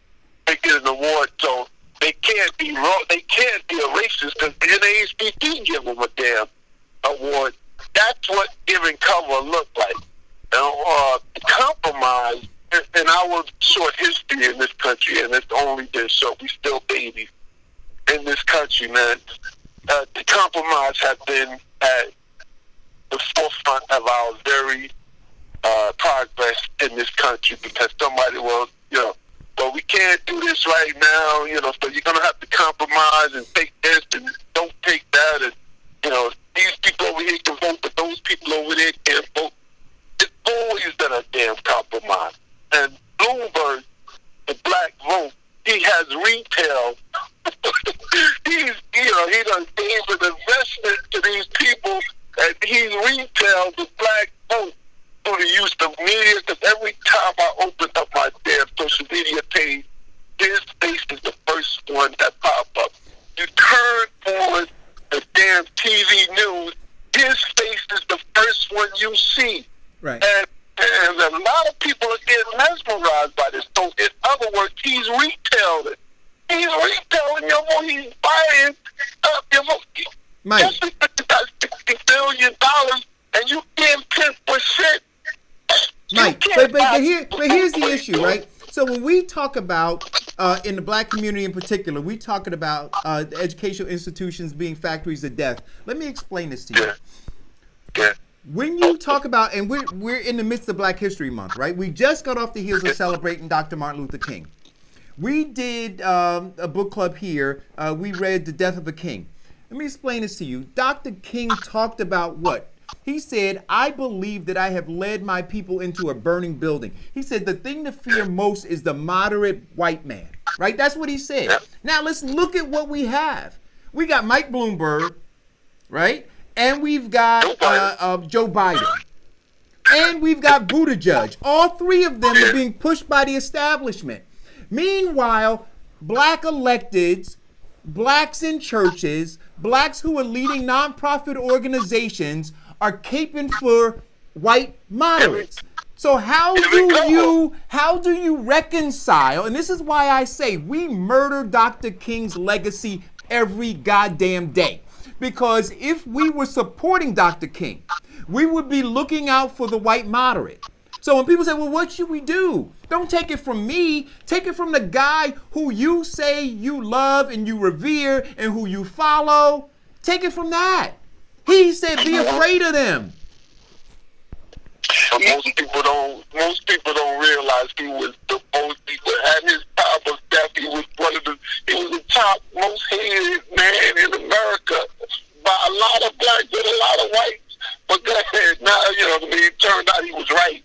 they get an award. So they can't be wrong. They can't be a racist because the NAACP give them a damn award. That's what giving cover look like. Compromise in our short history in this country, and it's only been short. We still babies in this country, man. The compromise has been at the forefront of our very progress in this country because somebody will, well, we can't do this right now, so you're going to have to compromise and take this and don't take that. And, these people over here can vote, but those people over there can't vote. It's always been a damn compromise. And Bloomberg, the black vote, he has retail. He done gave an investment to these people, and he's retailed the black vote through the use of media, because every time I open up my damn social media page, his face is the first one that pop up. You turn on the damn TV news, his face is the first one you see. Right. And a lot of people are getting mesmerized by this. So in other words, he's retailing. He's retailing your vote. He's buying up your vote. Mike. Just because you got $60 billion and you getting 10%. Mike, but here's the issue, right? So when we talk about, in the black community in particular, we talking about the educational institutions being factories of death. Let me explain this to you. Yeah. When you talk about, and we're in the midst of Black History Month, right? We just got off the heels of celebrating Dr. Martin Luther King. We did a book club here. We read The Death of a King. Let me explain this to you. Dr. King talked about what? He said, I believe that I have led my people into a burning building. He said, the thing to fear most is the moderate white man, right? That's what he said. Now let's look at what we have. We got Mike Bloomberg, right? And we've got Joe Biden. And we've got Buttigieg. All three of them are being pushed by the establishment. Meanwhile, black electeds, blacks in churches, blacks who are leading nonprofit organizations are caping for white moderates. So how do you reconcile, and this is why I say we murder Dr. King's legacy every goddamn day. Because if we were supporting Dr. King, we would be looking out for the white moderate. So when people say, well, what should we do? Don't take it from me. Take it from the guy who you say you love and you revere and who you follow. Take it from that. He said, be afraid of them. Most people don't realize he was the most, at his time of death, he was the top most hated man in America by a lot of blacks and a lot of whites. But go ahead, now, it turned out he was right.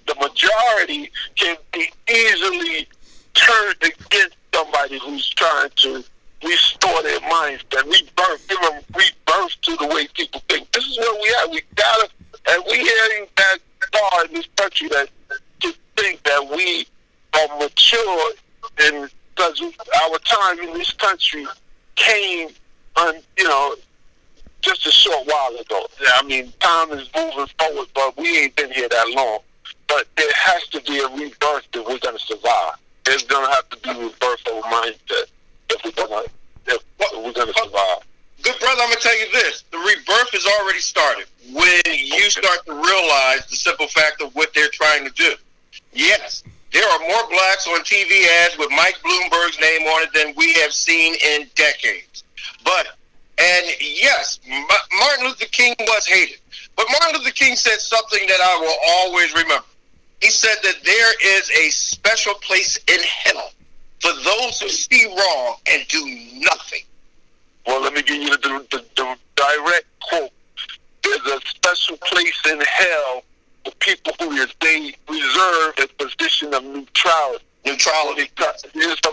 The majority can be easily turned against somebody who's trying to restore their mindset, give them rebirth to the way people think. This is where we are. We gotta, and we hearing that far in this country that to think that we are mature, and because our time in this country came on, just a short while ago. I mean, time is moving forward, but we ain't been here that long. But there has to be a rebirth if we're going to survive. There's going to have to be a rebirth of a mindset if we're going to survive. Good brother, I'm going to tell you this. The rebirth has already started when you start to realize the simple fact of what they're trying to do. Yes, there are more blacks on TV ads with Mike Bloomberg's name on it than we have seen in decades. And yes, Martin Luther King was hated. But Martin Luther King said something that I will always remember. He said that there is a special place in hell for those who see wrong and do nothing. Well, let me give you the direct quote. There's a special place in hell for people who they reserve a position of neutrality. It's the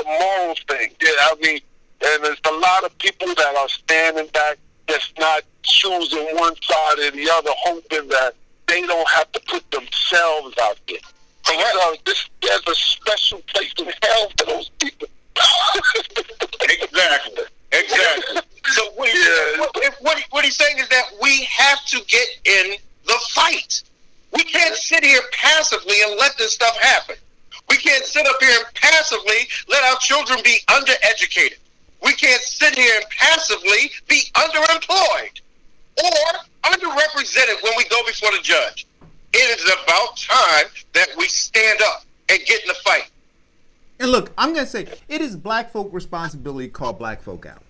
moral thing. Yeah, I mean, and there's a lot of people that are standing back, that's not choosing one side or the other, hoping that they don't have to put themselves out there. There's a special place in hell for those people. Exactly. So what he's saying is that we have to get in the fight. We can't sit here passively and let this stuff happen. We can't sit up here and passively let our children be undereducated. We can't sit here and passively be underemployed or underrepresented when we go before the judge. It is about time that we stand up and get in the fight. And look, I'm going to say, it is black folk responsibility to call black folk out.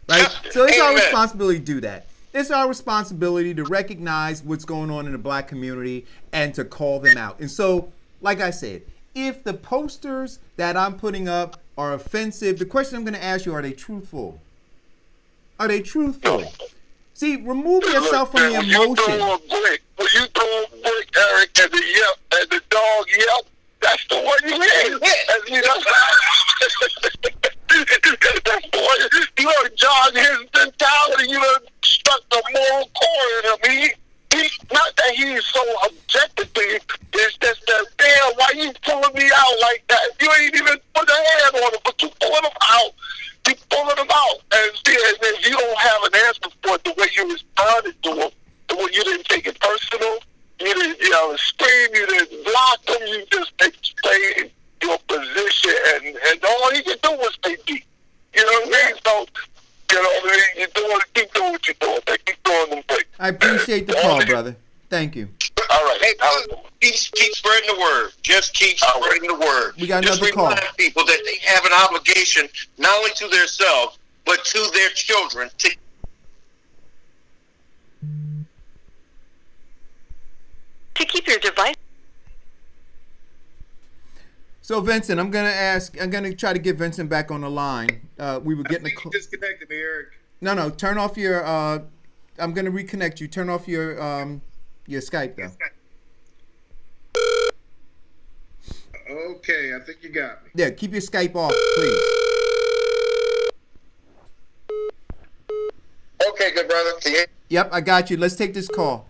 Right? So it's our responsibility to do that. It's our responsibility to recognize what's going on in the black community and to call them out. And so, like I said, if the posters that I'm putting up are offensive, the question I'm going to ask you, are they truthful? Are they truthful? See, remove yourself from the emotion. When you throw a brick, Eric, and the dog yelp, that's the one you hit. And, you know, that's the one, you know, John, his mentality, you know, struck the moral core in him. He's not that he's so objectively, it's just that, damn, why you pulling me out like that? You ain't even put a hand on him, but you pulling him out. You pulling him out. And if you don't have an answer for it, the way you responded to him, the way you didn't take it personal, you didn't, you know, scream, you didn't block him, you just explained your position, and all he could do was say beat. You know what I mean? So, you know what I mean? Keep doing what you're doing. Keep doing them things. I appreciate the call, brother. Thank you. All right. Hey, keep spreading the word. Just keep spreading the word. We got another call. Just remind people that they have an obligation not only to themselves, but to their children to keep your device. So, Vincent, I'm going to try to get Vincent back on the line. We were getting a call. Disconnected me, Eric. No, turn off your, I'm going to reconnect you. Turn off your Skype, though. Okay, I think you got me. Yeah, keep your Skype off, please. Okay, good brother. Can you? Yep, I got you. Let's take this call.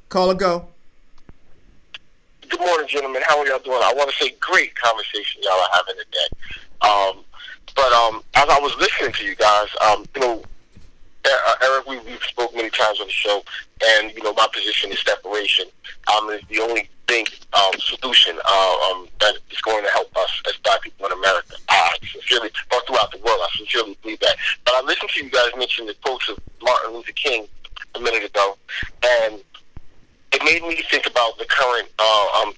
Caller, go. Good morning, gentlemen. How are y'all doing? I want to say great conversation y'all are having today. But as I was listening to you guys, you know, Eric, we've spoken many times on the show, and you know my position is separation. Is the only thing solution that is going to help us as Black people in America. I sincerely, or throughout the world, I sincerely believe that. But I listened to you guys mention the quotes of Martin Luther King a minute ago, and it made me think about the current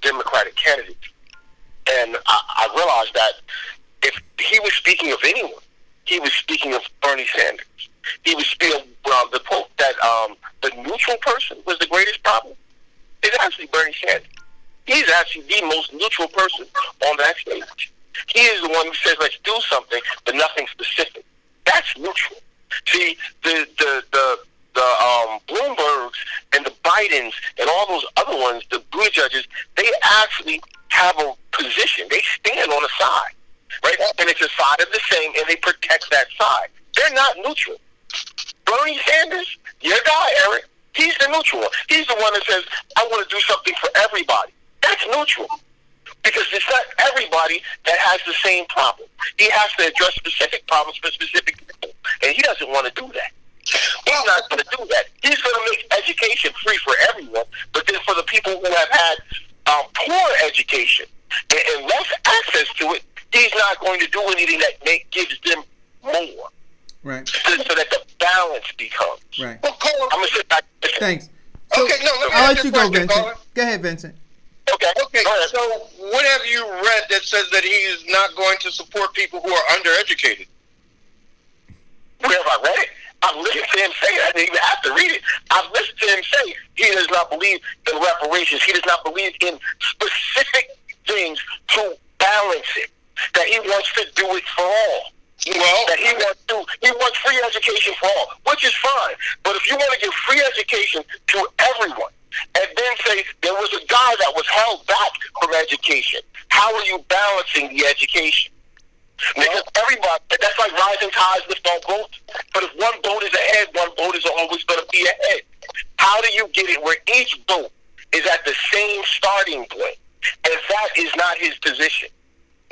Democratic candidates. And I realized that if he was speaking of anyone, he was speaking of Bernie Sanders. He was speaking the quote that the neutral person was the greatest problem. It's actually Bernie Sanders. He's actually the most neutral person on that stage. He is the one who says, let's do something, but nothing specific. That's neutral. See, the Bloombergs and the Bidens and all those other ones, the blue judges, they actually have a position. They stand on a side, right? And it's a side of the same, and they protect that side. They're not neutral. Bernie Sanders, your guy, Eric, he's the neutral one. He's the one that says, I want to do something for everybody. That's neutral. Because it's not everybody that has the same problem. He has to address specific problems for specific people. And he doesn't want to do that. He's not going to do that. He's going to make education free for everyone, but then for the people who have had poor education and less access to it, he's not going to do anything that gives them more. Right. So that the balance becomes. Right. Well, I'm going to sit back. Thanks. So, okay, no, let me I'll ask let you a go, question, Vincent. caller. Go ahead, Vincent. Okay. Okay, so what have you read that says that he is not going to support people who are undereducated? Where have I read it? I've listened to him say it. I didn't even have to read it. I've listened to him say he does not believe in reparations. He does not believe in specific things to balance it. That he wants to do it for all. Well, that he wants free education for all, which is fine. But if you want to give free education to everyone, and then say there was a guy that was held back from education, how are you balancing the education? Because everybody, that's like rising tides lift all boats. But if one boat is ahead, one boat is always going to be ahead. How do you get it where each boat is at the same starting point? And that is not his position.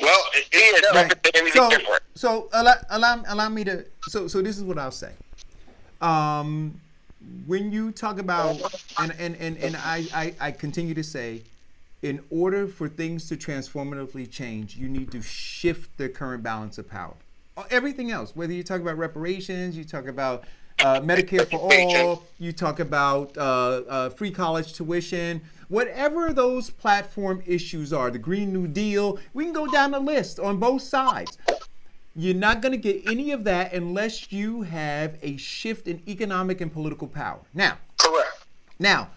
Well, he has never been anything different. So allow me to. So this is what I'll say. When you talk about, and I continue to say, in order for things to transformatively change, you need to shift the current balance of power. Everything else, whether you talk about reparations, you talk about Medicare for all, you talk about free college tuition, whatever those platform issues are, the Green New Deal, we can go down the list on both sides. You're not going to get any of that unless you have a shift in economic and political power. Now, correct. Now,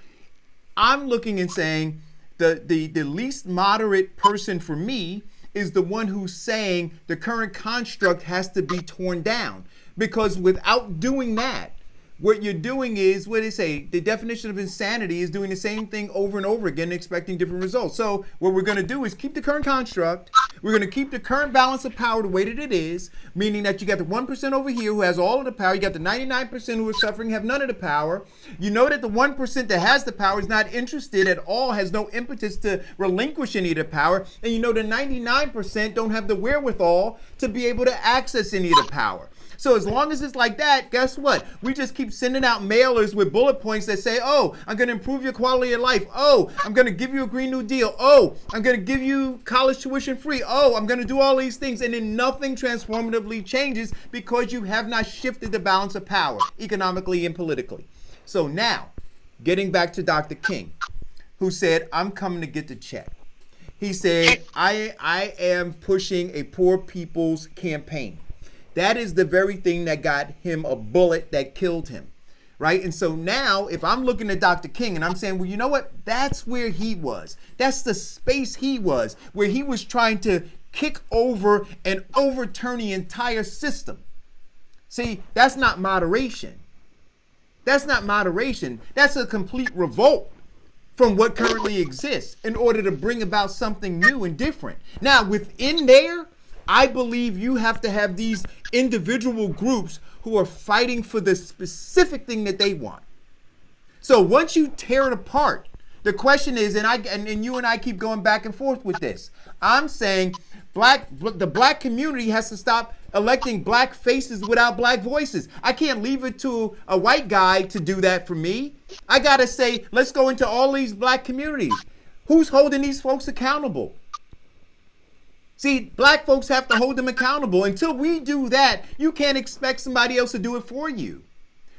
I'm looking and saying the least moderate person for me is the one who's saying the current construct has to be torn down. Because without doing that, what you're doing is, what they say, the definition of insanity is doing the same thing over and over again, expecting different results. So what we're going to do is keep the current construct. We're going to keep the current balance of power the way that it is, meaning that you got the 1% over here who has all of the power. You got the 99% who are suffering, have none of the power. You know that the 1% that has the power is not interested at all, has no impetus to relinquish any of the power. And you know the 99% don't have the wherewithal to be able to access any of the power. So as long as it's like that, guess what? We just keep sending out mailers with bullet points that say, oh, I'm going to improve your quality of life. Oh, I'm going to give you a Green New Deal. Oh, I'm going to give you college tuition free. Oh, I'm going to do all these things. And then nothing transformatively changes because you have not shifted the balance of power economically and politically. So now, getting back to Dr. King, who said, I'm coming to get the check. He said, I am pushing a poor people's campaign. That is the very thing that got him a bullet that killed him, right? And so now if I'm looking at Dr. King and I'm saying, well, you know what? That's where he was. That's the space he was, where he was trying to kick over and overturn the entire system. See, that's not moderation. That's not moderation. That's a complete revolt from what currently exists in order to bring about something new and different. Now, within there, I believe you have to have these individual groups who are fighting for the specific thing that they want. So once you tear it apart, the question is, and you and I keep going back and forth with this. I'm saying the black community has to stop electing black faces without black voices. I can't leave it to a white guy to do that for me. I gotta say, let's go into all these black communities. Who's holding these folks accountable? See, black folks have to hold them accountable. Until we do that, you can't expect somebody else to do it for you.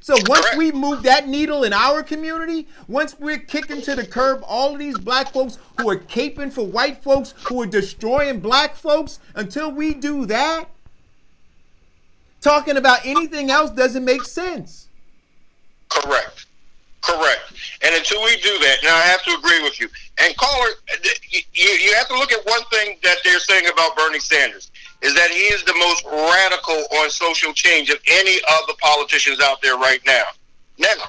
So once we move that needle in our community, once we're kicking to the curb all of these black folks who are caping for white folks, who are destroying black folks, until we do that, talking about anything else doesn't make sense. Correct. And until we do that, now I have to agree with you. And caller, you have to look at one thing that they're saying about Bernie Sanders, is that he is the most radical on social change of any of the politicians out there right now. And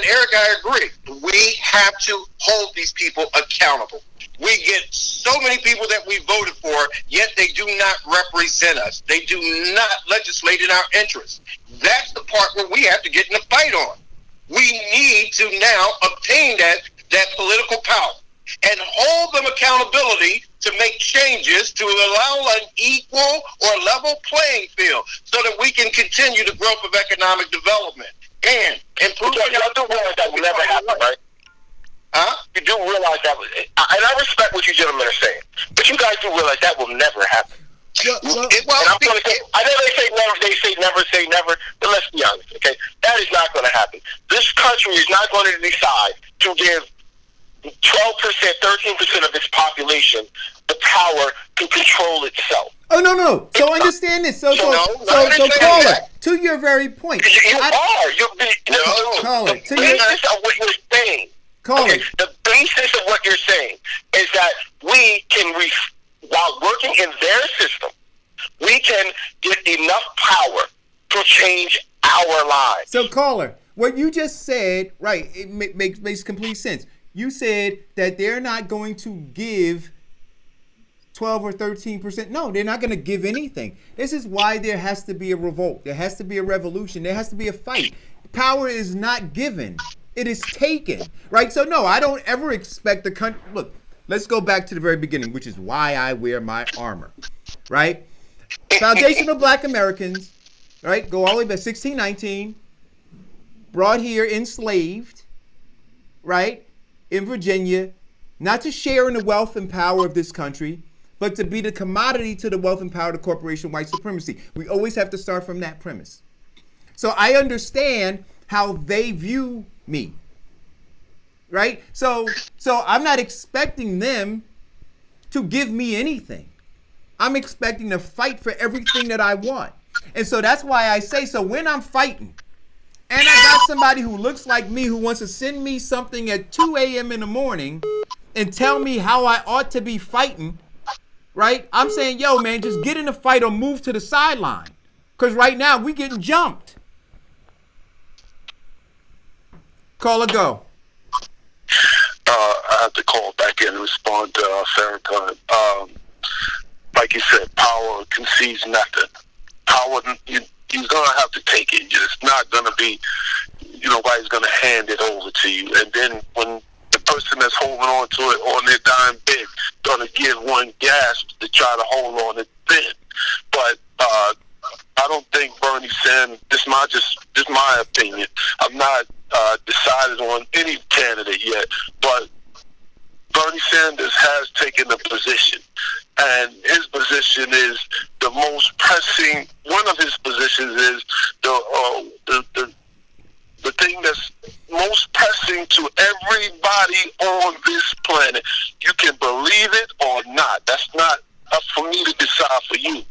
Eric, I agree. We have to hold these people accountable. We get so many people that we voted for, yet they do not represent us. They do not legislate in our interests. That's the part where we have to get in the fight on. We need to now obtain that political power and hold them accountability to make changes to allow an equal or level playing field so that we can continue the growth of economic development and improve. Y'all do realize that will never happen, right? Huh? You do realize that, and I respect what you gentlemen are saying, but you guys do realize that will never happen. I know they say never, but let's be honest, okay? That is not going to happen. This country is not going to decide to give 12%, 13% of its population the power to control itself. Oh, no. So understand this. So caller, to your very point. Caller, the basis of what you're saying. Caller. Okay, the basis of what you're saying is that we can, while working in their system, we can get enough power to change our lives. So, caller, what you just said, right, it makes complete sense. You said that they're not going to give 12 or 13%. No, they're not going to give anything. This is why there has to be a revolt. There has to be a revolution. There has to be a fight. Power is not given. It is taken, right? So, no, I don't ever expect the country. Look, let's go back to the very beginning, which is why I wear my armor, right? Foundational Black Americans, right, go all the way back, 1619, brought here enslaved, right, in Virginia, not to share in the wealth and power of this country, but to be the commodity to the wealth and power of the corporation white supremacy. We always have to start from that premise. So I understand how they view me, right? So I'm not expecting them to give me anything. I'm expecting to fight for everything that I want. And so that's why I say, so when I'm fighting, and I got somebody who looks like me who wants to send me something at 2 a.m. in the morning and tell me how I ought to be fighting, right? I'm saying, yo, man, just get in the fight or move to the sideline. Because right now, we getting jumped. Call or go. I have to call back in and respond to Farrakhan. Like you said, power concedes nothing. Power, you're going to have to take it. It's not going to be, nobody's going to hand it over to you. And then when the person that's holding on to it on their dying bed going to give one gasp to try to hold on it then. But I don't think Bernie Sanders, this is my opinion. I'm not decided on any candidate yet, but Bernie Sanders has taken a position, and his position is the most pressing. One of his positions is the thing that's most pressing to everybody on this planet. You can believe it or not. That's not up for me to decide for you,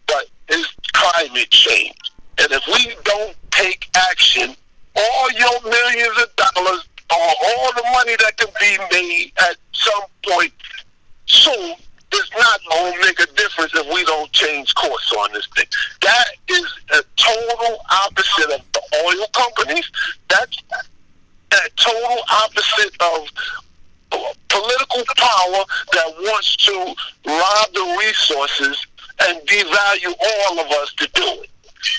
but it's climate change. And if we don't take action, all your millions of dollars or all the money that can be made at some point soon is not going to make a difference if we don't change course on this thing. That is a total opposite of the oil companies. That's a total opposite of political power that wants to rob the resources and devalue all of us to do it.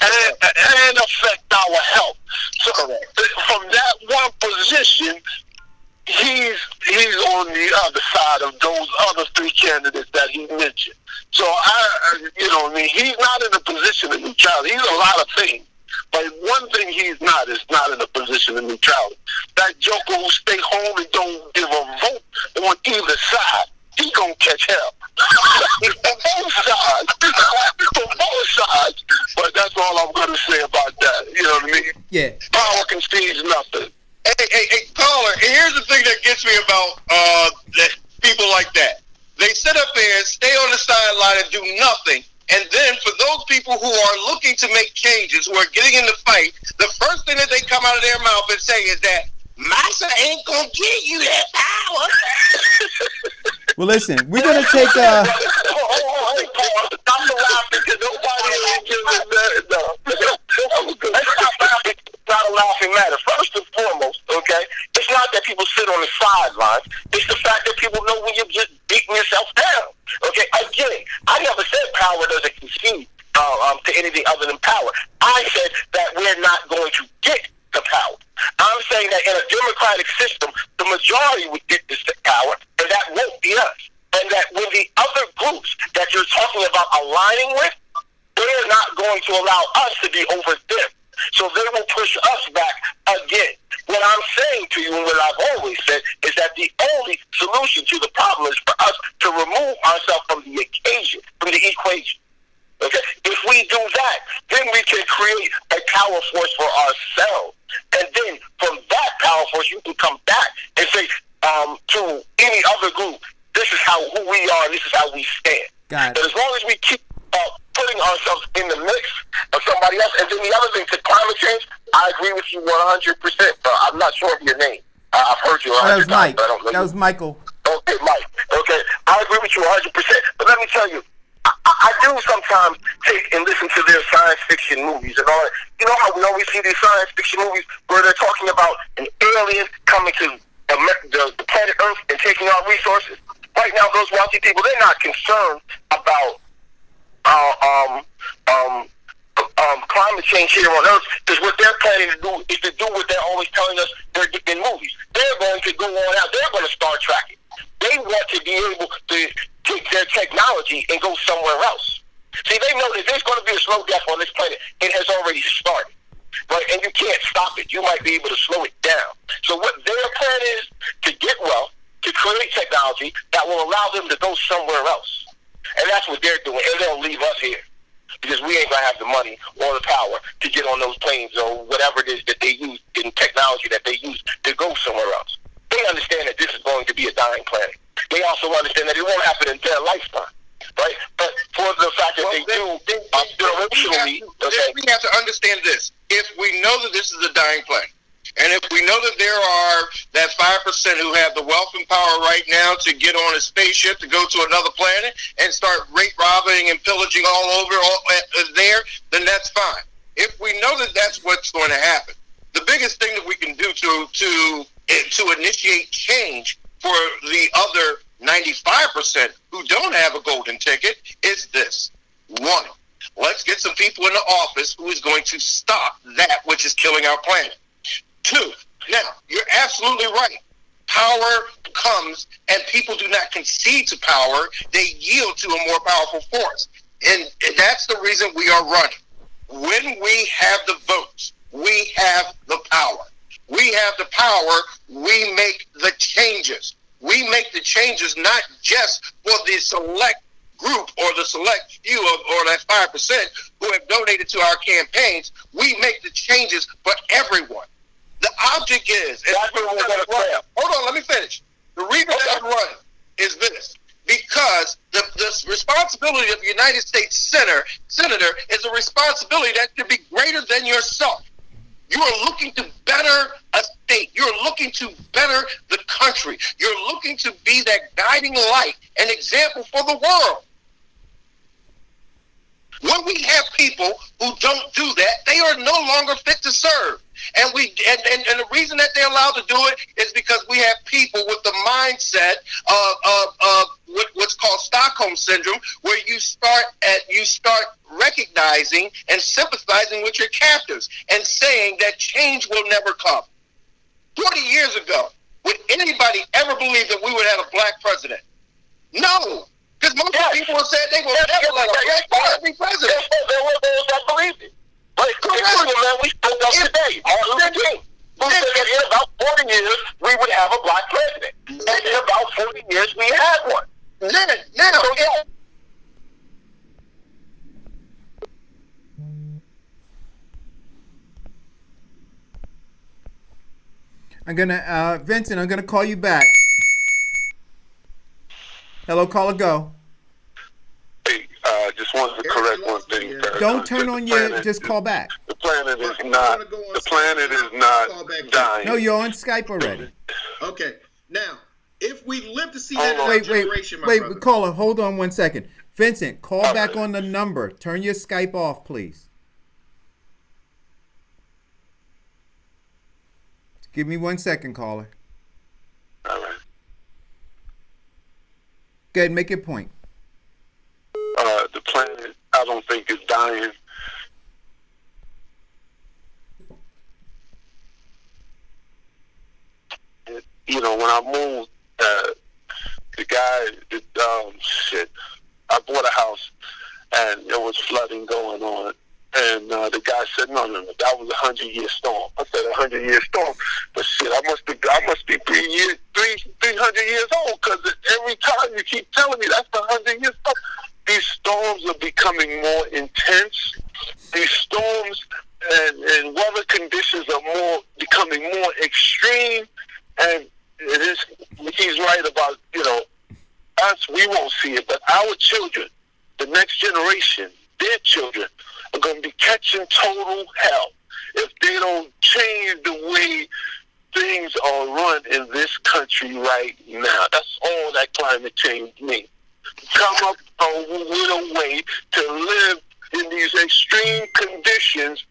And affect our health. So from that one position, he's on the other side of those other three candidates that he mentioned. So he's not in a position of neutrality. He's a lot of things, but one thing he's not is not in a position of neutrality. That joker who stay home and don't give a vote on either side, he gonna catch hell. For both sides. But that's all I'm gonna say about that. You know what I mean? Yeah. Power concedes nothing. Hey, caller, here's the thing that gets me about people like that. They sit up there and stay on the sideline and do nothing. And then for those people who are looking to make changes, who are getting in the fight, the first thing that they come out of their mouth and say is that Massa ain't gonna give you that power. Well, listen, we're gonna take I'm laughing because nobody is giving that. Let's stop laughing. It's not a laughing matter. First and foremost, okay, it's not that people sit on the sidelines. It's the fact that people know when you're just beating yourself down. Okay, again, I never said power doesn't concede to anything other than power. I said that we're not going to get the power. I'm saying that in a democratic system, the majority would get this power, and that won't be us. And that when the other groups that you're talking about aligning with, they're not going to allow us to be over them. So they will push us back again. What I'm saying to you, and what I've always said, is that the only solution to the problem is for us to remove ourselves from the occasion, from the equation. Okay? If we do that, then we can create a power force for ourselves. And then from that power force, you can come back and say to any other group, this is who we are, and this is how we stand. Got it. But as long as we keep putting ourselves in the mix of somebody else, and then the other thing, to climate change, I agree with you 100%. I'm not sure of your name. I've heard you 100 times, but I don't know. That was Michael. Okay, Mike. Okay, I agree with you 100%. But let me tell you, I do sometimes take and listen to their science fiction movies and all that. You know how we always see these science fiction movies where they're talking about an alien coming to the planet Earth and taking our resources? right now, those wealthy people, they're not concerned about climate change here on Earth, because what they're planning to do is to do what they're always telling us they're in movies. They're going to go on out. They're going to Star Trek it. They want to be able to take their technology and go somewhere else. See, they know that there's going to be a slow death on this planet. It has already started. Right? And you can't stop it. You might be able to slow it down. So what their plan is to get wealth, to create technology that will allow them to go somewhere else. And that's what they're doing. And they'll leave us here, because we ain't going to have the money or the power to get on those planes or whatever it is that they use in technology that they use to go somewhere else. They understand that this is going to be a dying planet. They also understand that it won't happen in their lifetime. Right? But for the fact that we have to understand this. If we know that this is a dying planet, and if we know that there are that 5% who have the wealth and power right now to get on a spaceship to go to another planet and start rape robbing and pillaging all over there, then that's fine. If we know that that's what's going to happen, the biggest thing that we can do to initiate change for the other 95% who don't have a golden ticket is this. One, let's get some people in the office who is going to stop that which is killing our planet. Two, now, you're absolutely right. Power comes, and people do not concede to power. They yield to a more powerful force. And that's the reason we are running. When we have the votes, we have the power. We have the power, we make the changes. We make the changes not just for the select group or the select few or that 5% who have donated to our campaigns. We make the changes for everyone. The object is, hold on, let me finish. The reason that I'm running is this. Because the responsibility of the United States Senator is a responsibility that should be greater than yourself. You are looking to better a state. You're looking to better the country. You're looking to be that guiding light, an example for the world. When we have people who don't do that, they are no longer fit to serve. And the reason that they're allowed to do it is because we have people with the mindset of what's called Stockholm syndrome, where you start recognizing and sympathizing with your captors and saying that change will never come. 20 years ago, would anybody ever believe that we would have a black president? No. Because most people have said they will never let a black person be president. There were those that believed it. But man, we spoke up today. Martin Luther King. Who said that in about 40 years we would have a black president. And in about 40 years we had one. I'm gonna, Vincent, I'm gonna call you back. Hello, caller, go. Hey, just wanted to correct one thing. Don't turn on your, just call back. The planet is not dying. No, you're on Skype already. Okay, now, if we live to see that generation, wait, caller, hold on 1 second. Vincent, call back on the number. Turn your Skype off, please. Give me 1 second, caller. All right. Go ahead, make your point. The planet, I don't think, is dying. You know, when I moved, the guy, I bought a house and there was flooding going on. And the guy said, no, that was a 100-year storm. I said, 100-year storm? But shit, I must be 300 years old, because every time you keep telling me that's the 100-year storm. These storms are becoming more intense. These storms and weather conditions are becoming more extreme. And he's right about, us, we won't see it, but our children, the next generation, their children, are going to be catching total hell if they don't change the way things are run in this country right now. That's all that climate change means. Come up with a way to live in these extreme conditions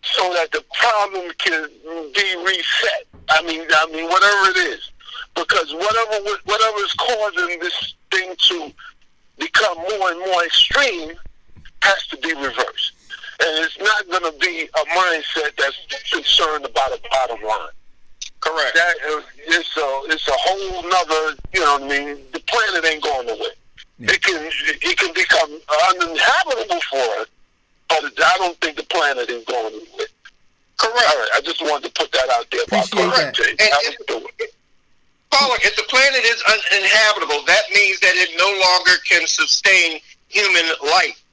so that the problem can be reset. I mean, whatever it is. because whatever is causing this thing to become more and more extreme has to be reversed. And it's not going to be a mindset that's concerned about a bottom line. Correct. That it's a whole nother, you know what I mean? The planet ain't going nowhere. Yeah. It can become uninhabitable for us, but I don't think the planet is going nowhere. Correct. All right, I just wanted to put that out there. Correct. Paula, if the planet is uninhabitable, that means that it no longer can sustain human life,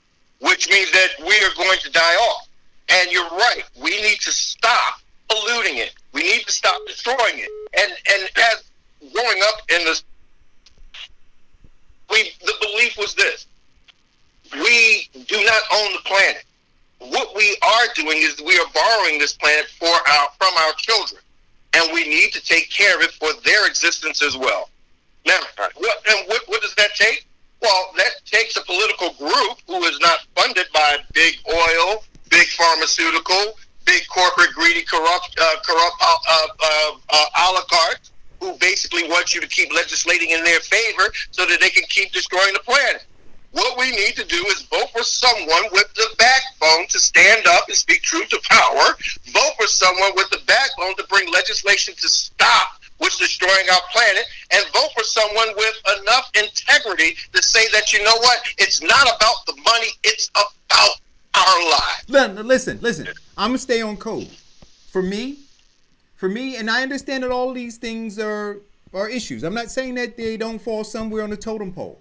which means that we are going to die off. And you're right. We need to stop polluting it. We need to stop destroying it. And as growing up in this, the belief was this: we do not own the planet. What we are doing is we are borrowing this planet from our children, and we need to take care of it for their existence as well. Now, what does that take? Well, that takes a political group who is not funded by big oil, big pharmaceutical, big corporate, greedy, corrupt a la carte, who basically want you to keep legislating in their favor so that they can keep destroying the planet. What we need to do is vote for someone with the backbone to stand up and speak truth to power. Vote for someone with the backbone to bring legislation to stop what's destroying our planet, and vote for someone with enough integrity to say that, you know what, it's not about the money, it's about our lives. Listen, I'm gonna stay on code. For me, and I understand that all of these things are issues. I'm not saying that they don't fall somewhere on the totem pole,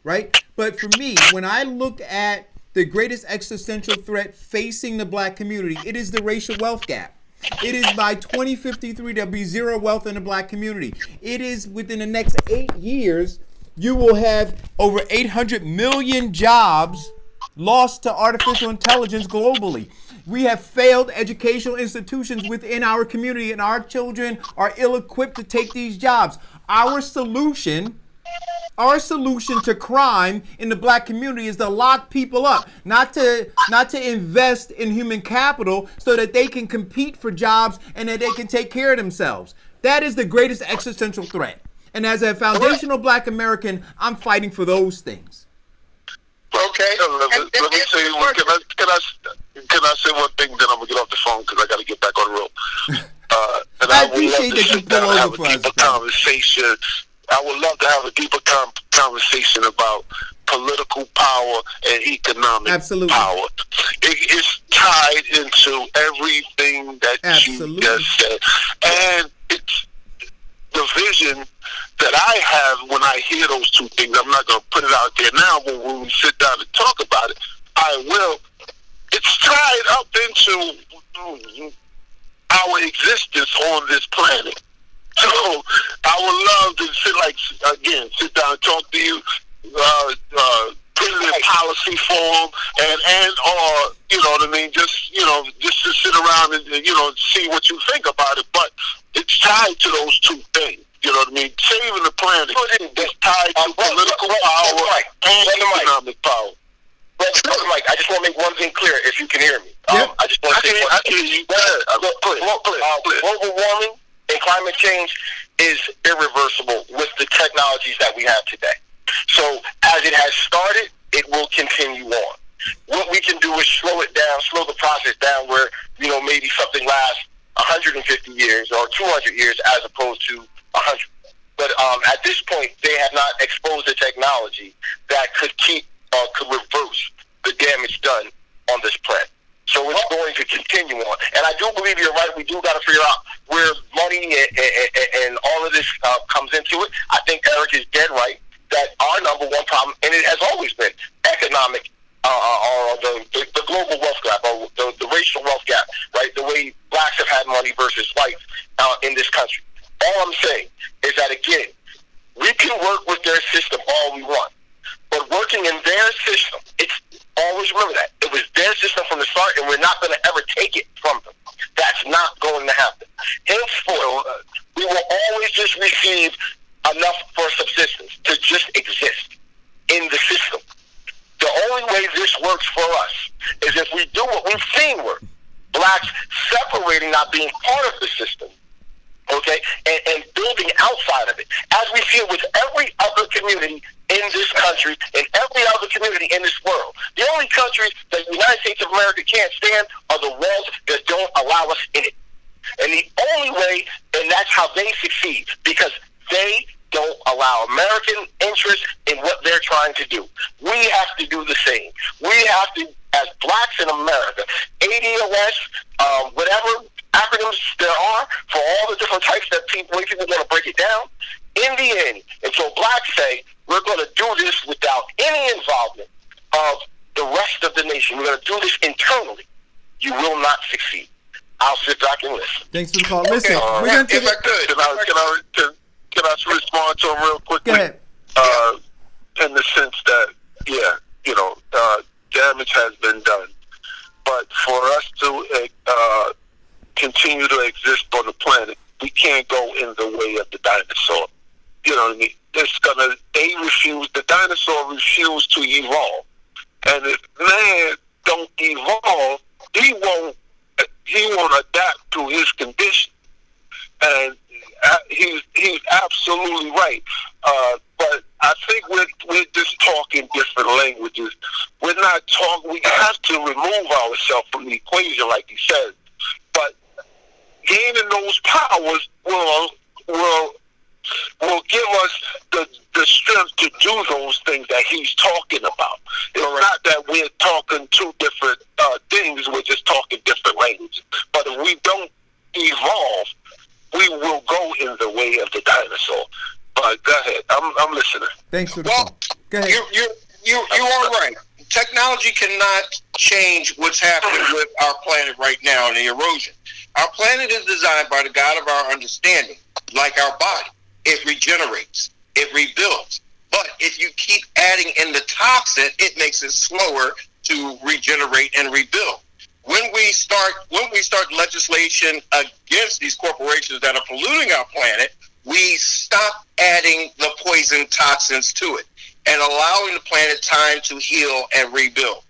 right? But for me, when I look at the greatest existential threat facing the black community, it is the racial wealth gap. It is by 2053 there'll be zero wealth in the black community. It is within the next 8 years, you will have over 800 million jobs lost to artificial intelligence globally. We have failed educational institutions within our community, and our children are ill-equipped to take these jobs. Our solution to crime in the black community is to lock people up, not to invest in human capital so that they can compete for jobs and that they can take care of themselves. That is the greatest existential threat. And as a foundational black American, I'm fighting for those things. Okay. Let me say, can I say one thing, then I'm going to get off the phone because I got to get back on the road. And I appreciate that you pull over for us. Conversation. I would love to have a deeper conversation about political power and economic power. It's tied into everything that you just said. And it's the vision that I have when I hear those two things. I'm not going to put it out there now, but when we sit down and talk about it, I will. It's tied up into our existence on this planet. So I would love to sit down and talk to you, put it in policy form, and or you know what I mean, just to sit around and see what you think about it. But it's tied to those two things. You know what I mean? Saving the planet is tied to political power and economic power. Brother Mike, I just want to make one thing clear, if you can hear me. Yep. I just want to say I can hear you. Global warming and climate change is irreversible with the technologies that we have today. So as it has started, it will continue on. What we can do is slow it down, slow the process down where, maybe something lasts 150 years or 200 years as opposed to 100. But at this point, they have not exposed the technology that could could reverse the damage done on this planet. So it's going to continue on. And I do believe you're right. We do got to figure out where money and all of this comes into it. I think Eric is dead right that our number one problem, and it has always been economic, or the global wealth gap, or the racial wealth gap, right? The way blacks have had money versus whites in this country. All I'm saying is that, again, we can work with their system all we want. But working in their system, always remember that. It was their system from the start, and we're not going to ever take it from them. That's not going to happen. Henceforth, we will always just receive enough for subsistence to just exist in the system. The only way this works for us is if we do what we've seen work. Blacks separating, not being part of the system, okay, and building outside of it. here with every other community in this country and every other community in this world. The only countries that the United States of America can't stand are the ones that don't allow us in it. And the only way, and that's how they succeed, because they don't allow American interests in what they're trying to do. We have to do the same. We have to, as blacks in America, ADOS, whatever acronyms there are for all the different types that way people want to break it down, in the end, until blacks say, we're going to do this without any involvement of the rest of the nation, we're going to do this internally, you will not succeed. I'll sit back and listen. Thanks for the call. Listen, we're going to take it. Can I respond to him real quickly? Go ahead. In the sense that, damage has been done. But for us to continue to exist on the planet, we can't go in the way of the dinosaur. You know what I mean? The dinosaur refused to evolve. And if man don't evolve, he won't adapt to his condition. And he's absolutely right. But I think we're just talking different languages. We're not talking. We have to remove ourselves from the equation, like he said. But gaining those powers will give us the strength to do those things that he's talking about. It's not that we're talking two different things. We're just talking different languages. But if we don't evolve, we will go in the way of the dinosaur. But go ahead. I'm listening. Thanks for the call. Go ahead. You are right. Technology cannot change what's happening with our planet right now and the erosion. Our planet is designed by the God of our understanding, like our body. It regenerates. It rebuilds. But if you keep adding in the toxin, it makes it slower to regenerate and rebuild. When we start legislation against these corporations that are polluting our planet, we stop adding the poison toxins to it and allowing the planet time to heal and rebuild.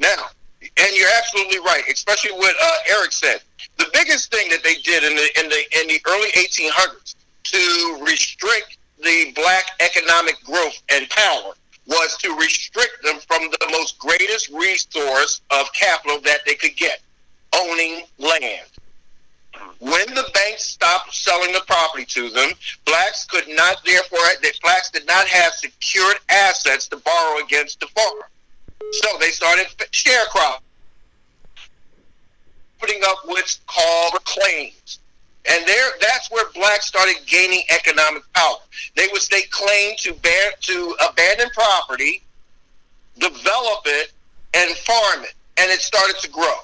Now, and you're absolutely right, especially what Eric said. The biggest thing that they did in the early 1800s to restrict the black economic growth and power was to restrict them from the most greatest resource of capital that they could get, owning land. When the banks stopped selling the property to them, blacks did not have secured assets to borrow against the farm. So they started sharecropping, putting up what's called claims. And that's where blacks started gaining economic power. They would stake claim to abandoned property, develop it, and farm it. And it started to grow.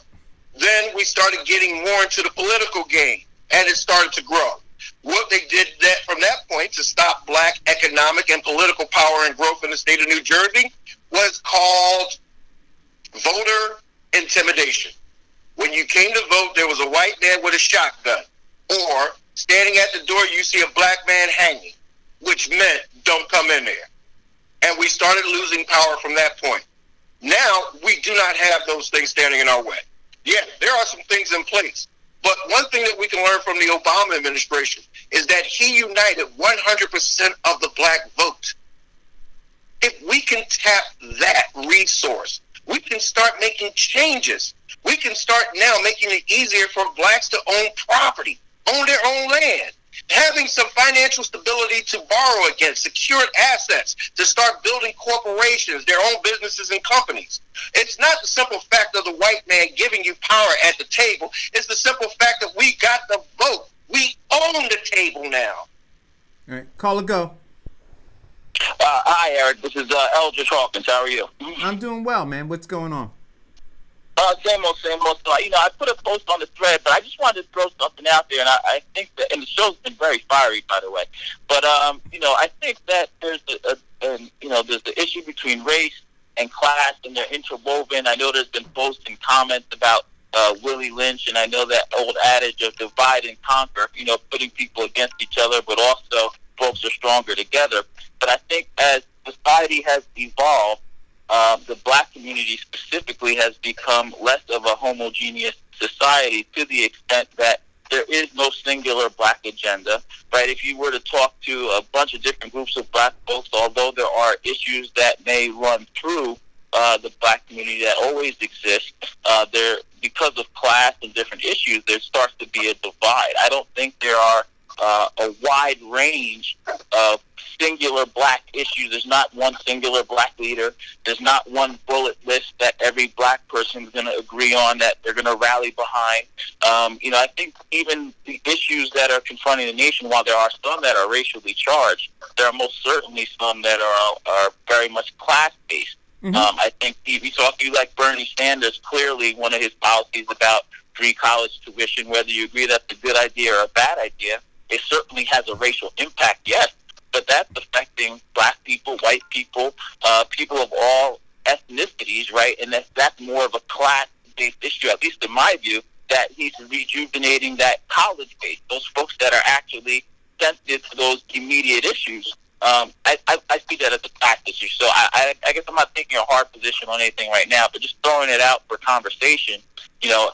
Then we started getting more into the political game, and it started to grow. What they did from that point to stop black economic and political power and growth in the state of New Jersey was called voter intimidation. When you came to vote, there was a white man with a shotgun. Or, standing at the door, you see a black man hanging, which meant don't come in there. And we started losing power from that point. Now, we do not have those things standing in our way. Yeah, there are some things in place. But one thing that we can learn from the Obama administration is that he united 100% of the black vote. If we can tap that resource, we can start making changes. We can start now making it easier for blacks to own property, own their own land, having some financial stability to borrow against, secured assets, to start building corporations, their own businesses and companies. It's not the simple fact of the white man giving you power at the table. It's the simple fact that we got the vote. We own the table now. All right, call or go. Hi, Eric. This is Eldridge Hawkins. How are you? I'm doing well, man. What's going on? Same old. So, I put a post on the thread, but I just wanted to throw something out there, and I think that, and the show's been very fiery, by the way. But I think that there's there's the issue between race and class, and they're interwoven. I know there's been posts and comments about Willie Lynch, and I know that old adage of divide and conquer, putting people against each other, but also folks are stronger together. But I think as society has evolved, the black community specifically has become less of a homogeneous society, to the extent that there is no singular black agenda, right? If you were to talk to a bunch of different groups of black folks, although there are issues that may run through the black community that always exist, there, because of class and different issues, there starts to be a divide. I don't think there are a wide range of singular black issues. There's not one singular black leader. There's not one bullet list that every black person is going to agree on, that they're going to rally behind. I think even the issues that are confronting the nation, while there are some that are racially charged, there are most certainly some that are very much class-based. Mm-hmm. I think if you talk to you like Bernie Sanders, clearly one of his policies about free college tuition, whether you agree that's a good idea or a bad idea, it certainly has a racial impact, yes, but that's affecting black people, white people, people of all ethnicities, right? And that's more of a class-based issue, at least in my view, that he's rejuvenating that college base, those folks that are actually sensitive to those immediate issues. I see that as a class issue. So I guess I'm not taking a hard position on anything right now, but just throwing it out for conversation,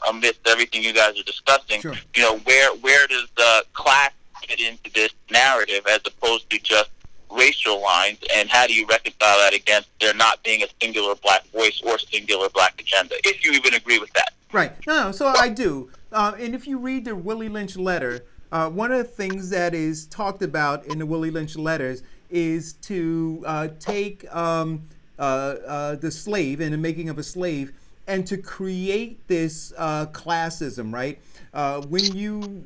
amidst everything you guys are discussing, sure. Where does the class fit into this narrative as opposed to just racial lines, and how do you reconcile that against there not being a singular black voice or singular black agenda, if you even agree with that? Right. No, so I do. And if you read the Willie Lynch letter, one of the things that is talked about in the Willie Lynch letters is to take the slave and the making of a slave and to create this classism, right? When you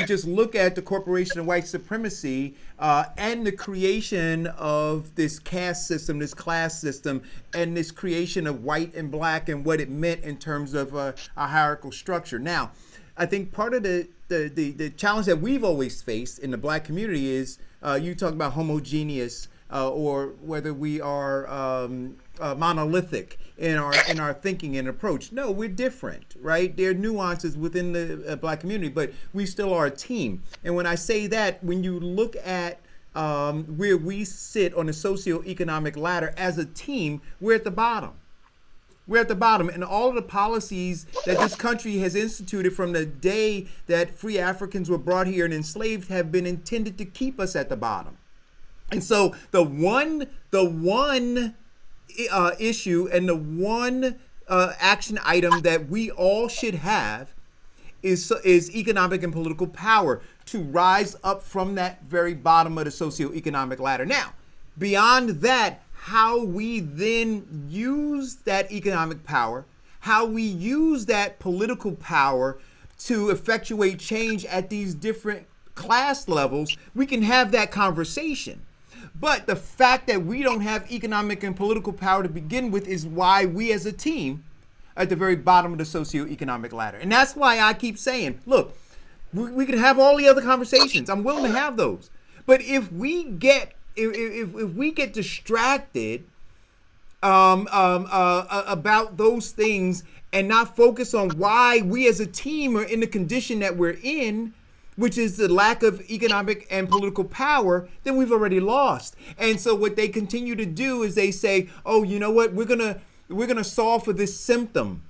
just look at the corporation of white supremacy and the creation of this caste system, this class system, and this creation of white and black and what it meant in terms of a hierarchical structure. Now, I think part of the challenge that we've always faced in the black community is you talk about homogeneous or whether we are monolithic in our thinking and approach. No, we're different, right? There are nuances within the black community, but we still are a team. And when I say that, when you look at where we sit on the socioeconomic ladder as a team, we're at the bottom. We're at the bottom, and all of the policies that this country has instituted from the day that free Africans were brought here and enslaved have been intended to keep us at the bottom. And so the one issue and the one action item that we all should have is economic and political power to rise up from that very bottom of the socioeconomic ladder. Now, beyond that, how we then use that economic power, how we use that political power to effectuate change at these different class levels, we can have that conversation. But the fact that we don't have economic and political power to begin with is why we as a team are at the very bottom of the socioeconomic ladder. And that's why I keep saying, look, we can have all the other conversations. I'm willing to have those. But if we get distracted about those things and not focus on why we as a team are in the condition that we're in, which is the lack of economic and political power, then we've already lost. And so what they continue to do is they say, oh, you know what, we're gonna solve for this symptom,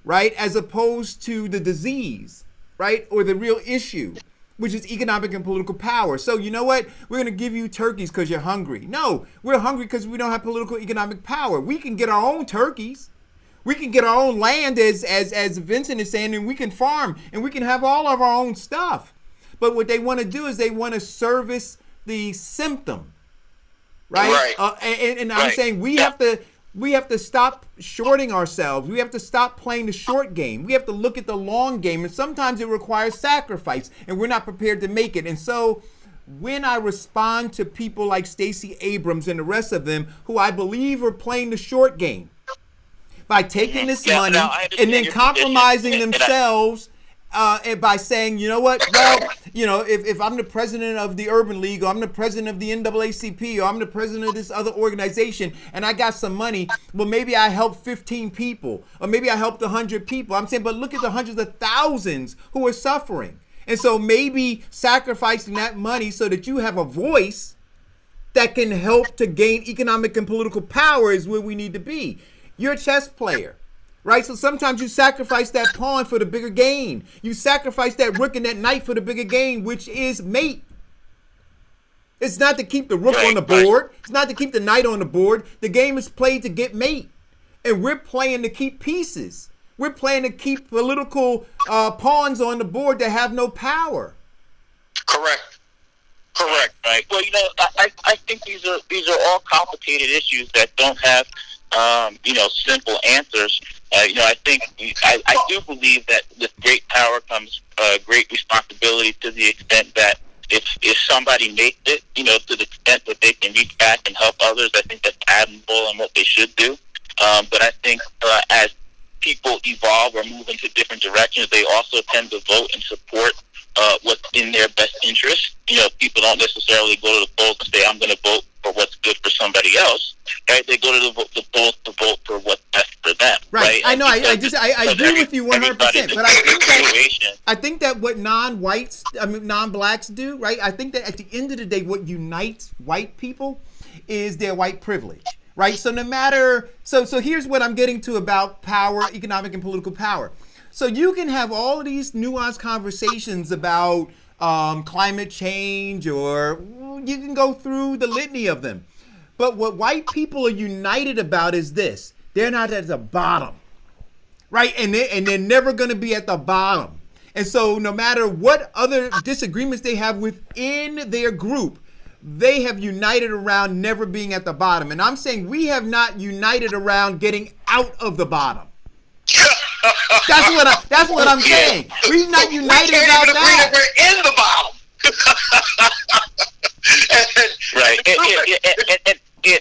right? As opposed to the disease, right? Or the real issue, which is economic and political power. So you know what? We're going to give you turkeys because you're hungry. No, we're hungry because we don't have political economic power. We can get our own turkeys. We can get our own land, as Vincent is saying, and we can farm, and we can have all of our own stuff. But what they want to do is they want to service the symptom, right? And I'm saying we have to stop shorting ourselves. We have to stop playing the short game. We have to look at the long game, and sometimes it requires sacrifice, and we're not prepared to make it. And so when I respond to people like Stacey Abrams and the rest of them, who I believe are playing the short game, by taking this money and then compromising themselves by saying, you know what, well, if I'm the president of the Urban League, or I'm the president of the NAACP, or I'm the president of this other organization, and I got some money, well, maybe I helped 15 people, or maybe I helped 100 people. I'm saying, but look at the hundreds of thousands who are suffering. And so maybe sacrificing that money so that you have a voice that can help to gain economic and political power is where we need to be. You're a chess player, right? So sometimes you sacrifice that pawn for the bigger gain. You sacrifice that rook and that knight for the bigger gain, which is mate. It's not to keep the rook on the board. It's not to keep the knight on the board. The game is played to get mate. And we're playing to keep pieces. We're playing to keep political pawns on the board that have no power. Correct. Right. Well, I think these are all complicated issues that don't have simple answers. I think I do believe that with great power comes great responsibility, to the extent that if somebody makes it, to the extent that they can reach back and help others, I think that's admirable and what they should do. But I think as people evolve or move into different directions, they also tend to vote and support what's in their best interest. People don't necessarily go to the polls and say, I'm going to vote for what's good for somebody else. Right? They go to the polls to vote for what's best for them. Right? I know. I agree with you 100%. But I think that what non-blacks do, right? I think that at the end of the day, what unites white people is their white privilege. Right? So no matter, so here's what I'm getting to about power, economic and political power. So you can have all of these nuanced conversations about climate change, or you can go through the litany of them. But what white people are united about is this: they're not at the bottom, right? And they're never going to be at the bottom. And so no matter what other disagreements they have within their group, they have united around never being at the bottom. And I'm saying we have not united around getting out of the bottom. That's what I'm saying. We've not united about that. We're in the bottom. Right.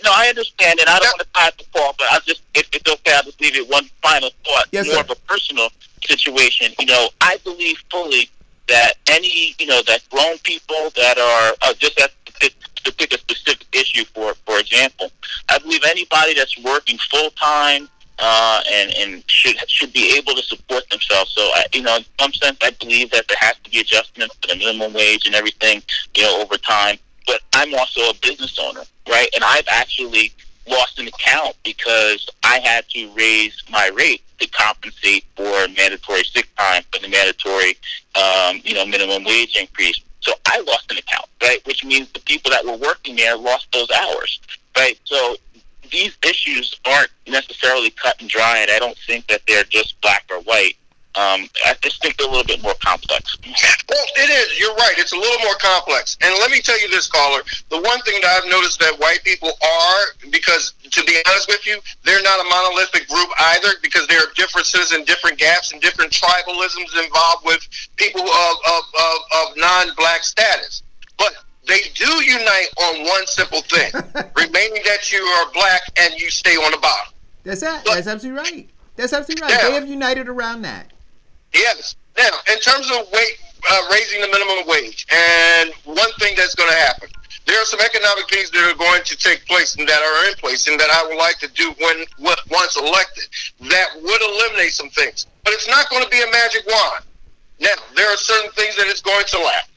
No, I understand, and I don't want to tie it to Paul, but if it's okay, I'll just leave it one final thought. Yes, more sir. of a personal situation. I believe fully that that grown people that are just to pick a specific issue, for example, I believe anybody that's working full time and should be able to support themselves. So, in some sense, I believe that there has to be adjustments to the minimum wage and everything, over time. But I'm also a business owner, right? And I've actually lost an account because I had to raise my rate to compensate for mandatory sick time, for the mandatory, minimum wage increase. So I lost an account, right? Which means the people that were working there lost those hours, right? So these issues aren't necessarily cut and dry, and I don't think that they're just black or white. I just think they're a little bit more complex. Well, it is. You're right. It's a little more complex. And let me tell you this, caller. The one thing that I've noticed that white people are, because to be honest with you, they're not a monolithic group either, because there are differences and different gaps and different tribalisms involved with people of non-black status. But they do unite on one simple thing, remaining that you are black and you stay on the bottom. That's absolutely right. That's absolutely right. Yeah. They have united around that. Yes. Now, in terms of raising the minimum wage, and one thing that's going to happen, there are some economic things that are going to take place and that are in place and that I would like to do once elected that would eliminate some things. But it's not going to be a magic wand. Now, there are certain things that it's going to lack,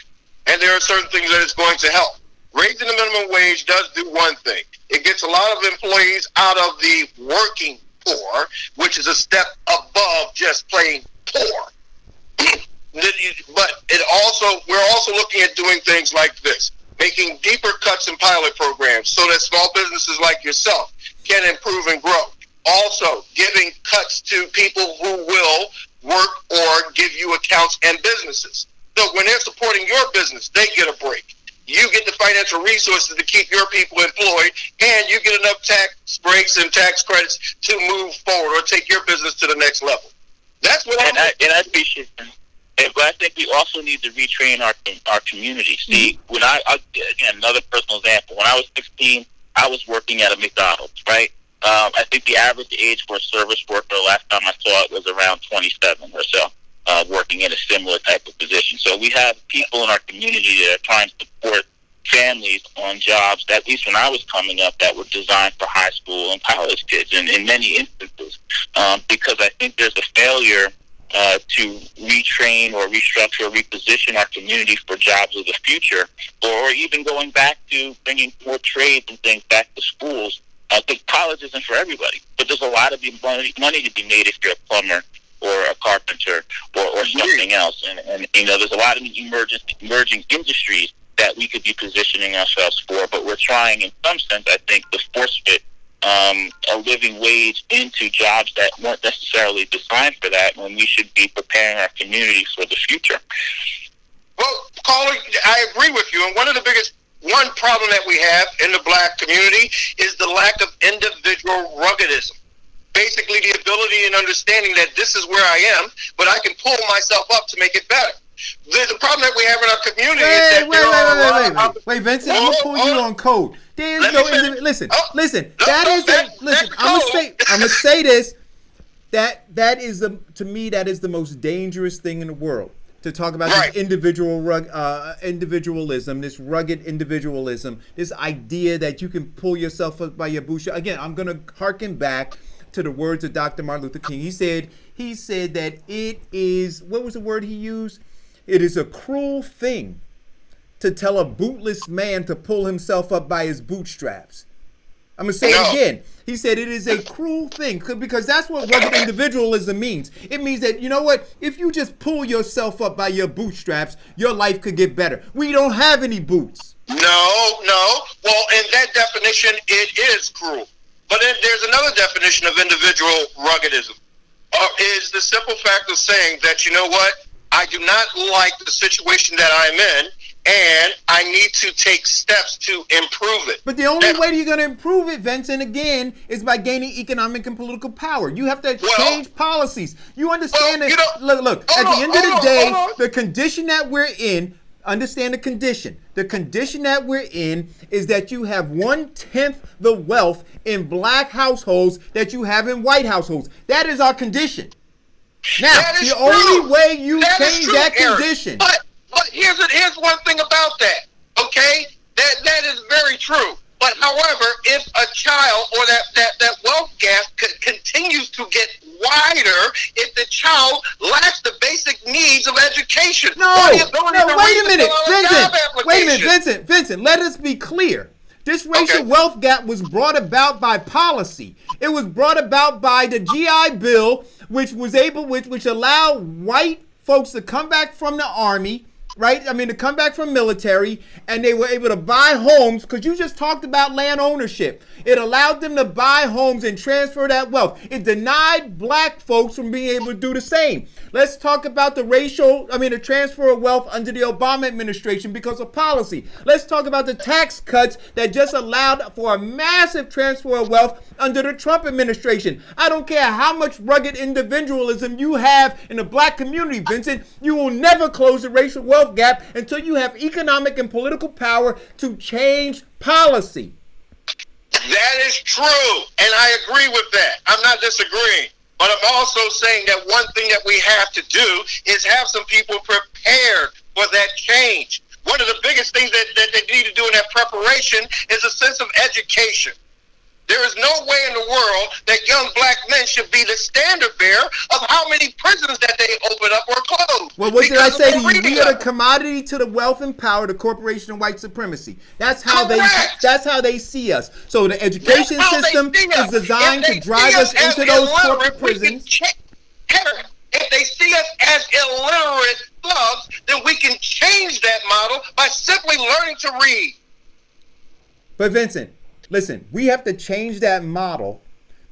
and there are certain things that it's going to help. Raising the minimum wage does do one thing. It gets a lot of employees out of the working poor, which is a step above just plain poor. But we're also looking at doing things like this, making deeper cuts in pilot programs so that small businesses like yourself can improve and grow. Also, giving cuts to people who will work or give you accounts and businesses. So when they're supporting your business, they get a break. You get the financial resources to keep your people employed, and you get enough tax breaks and tax credits to move forward or take your business to the next level. That's what I appreciate that. But I think we also need to retrain our community. See, when again, another personal example, when I was 16, I was working at a McDonald's, right? I think the average age for a service worker, last time I saw it, was around 27 or so, working in a similar type of position. So we have people in our community that are trying to support families on jobs that, at least when I was coming up, that were designed for high school and college kids, and in many instances, because I think there's a failure to retrain or restructure or reposition our community for jobs of the future, or even going back to bringing more trades and things back to schools. I think college isn't for everybody, but there's a lot of money to be made if you're a plumber or a carpenter or something else. And there's a lot of emerging industries that we could be positioning ourselves for, but we're trying, in some sense, I think, to force fit a living wage into jobs that weren't necessarily designed for that, when we should be preparing our communities for the future. Well, caller, I agree with you. And one problem that we have in the black community is the lack of individual ruggedism. Basically, the ability and understanding that this is where I am, but I can pull myself up to make it better. The problem that we have in our community is that wait, Vincent, I'm gonna pull you on code. There's no listen. I'm gonna say this. That is to me that is the most dangerous thing in the world. To talk about this individualism, this rugged individualism, this idea that you can pull yourself up by your bootstrap. Again, I'm going to harken back to the words of Dr. Martin Luther King. He said that it is, what was the word he used? It is a cruel thing to tell a bootless man to pull himself up by his bootstraps. I'm going to say it again. He said it is a cruel thing because that's what rugged individualism means. It means that, you know what? If you just pull yourself up by your bootstraps, your life could get better. We don't have any boots. No. Well, in that definition, it is cruel. But then there's another definition of individual ruggedism. Is the simple fact of saying that, you know what? I do not like the situation that I'm in, and I need to take steps to improve it. But the only way you're going to improve it, Vincent, again, is by gaining economic and political power. You have to change policies. You understand that? Look. At the end of the day, the condition that we're in, understand the condition. The condition that we're in is that you have 1/10 the wealth in black households that you have in white households. That is our condition. Now, the only way you change that condition. But here's one thing about that, okay? That is very true. But however, if a child or that wealth gap continues to get wider, if the child lacks the basic needs of education, wait a minute, Vincent, let us be clear. This racial wealth gap was brought about by policy. It was brought about by the GI Bill, which allowed white folks to come back from the army, right? I mean, to come back from military, and they were able to buy homes, because you just talked about land ownership. It allowed them to buy homes and transfer that wealth. It denied black folks from being able to do the same. Let's talk about the transfer of wealth under the Obama administration because of policy. Let's talk about the tax cuts that just allowed for a massive transfer of wealth under the Trump administration. I don't care how much rugged individualism you have in the black community, Vincent, you will never close the racial wealth gap until you have economic and political power to change policy. That is true, and I agree with that. I'm not disagreeing. But I'm also saying that one thing that we have to do is have some people prepared for that change. One of the biggest things that they need to do in that preparation is a sense of education. There is no way in the world that young black men should be the standard bearer of how many prisons that they open up or close. Well, what did I say to you? We are the commodity to the wealth and power, the corporation of white supremacy. That's how they see us. So the education system is designed to drive us into those corporate prisons. If they see us as illiterate thugs, then we can change that model by simply learning to read. But Vincent, listen, we have to change that model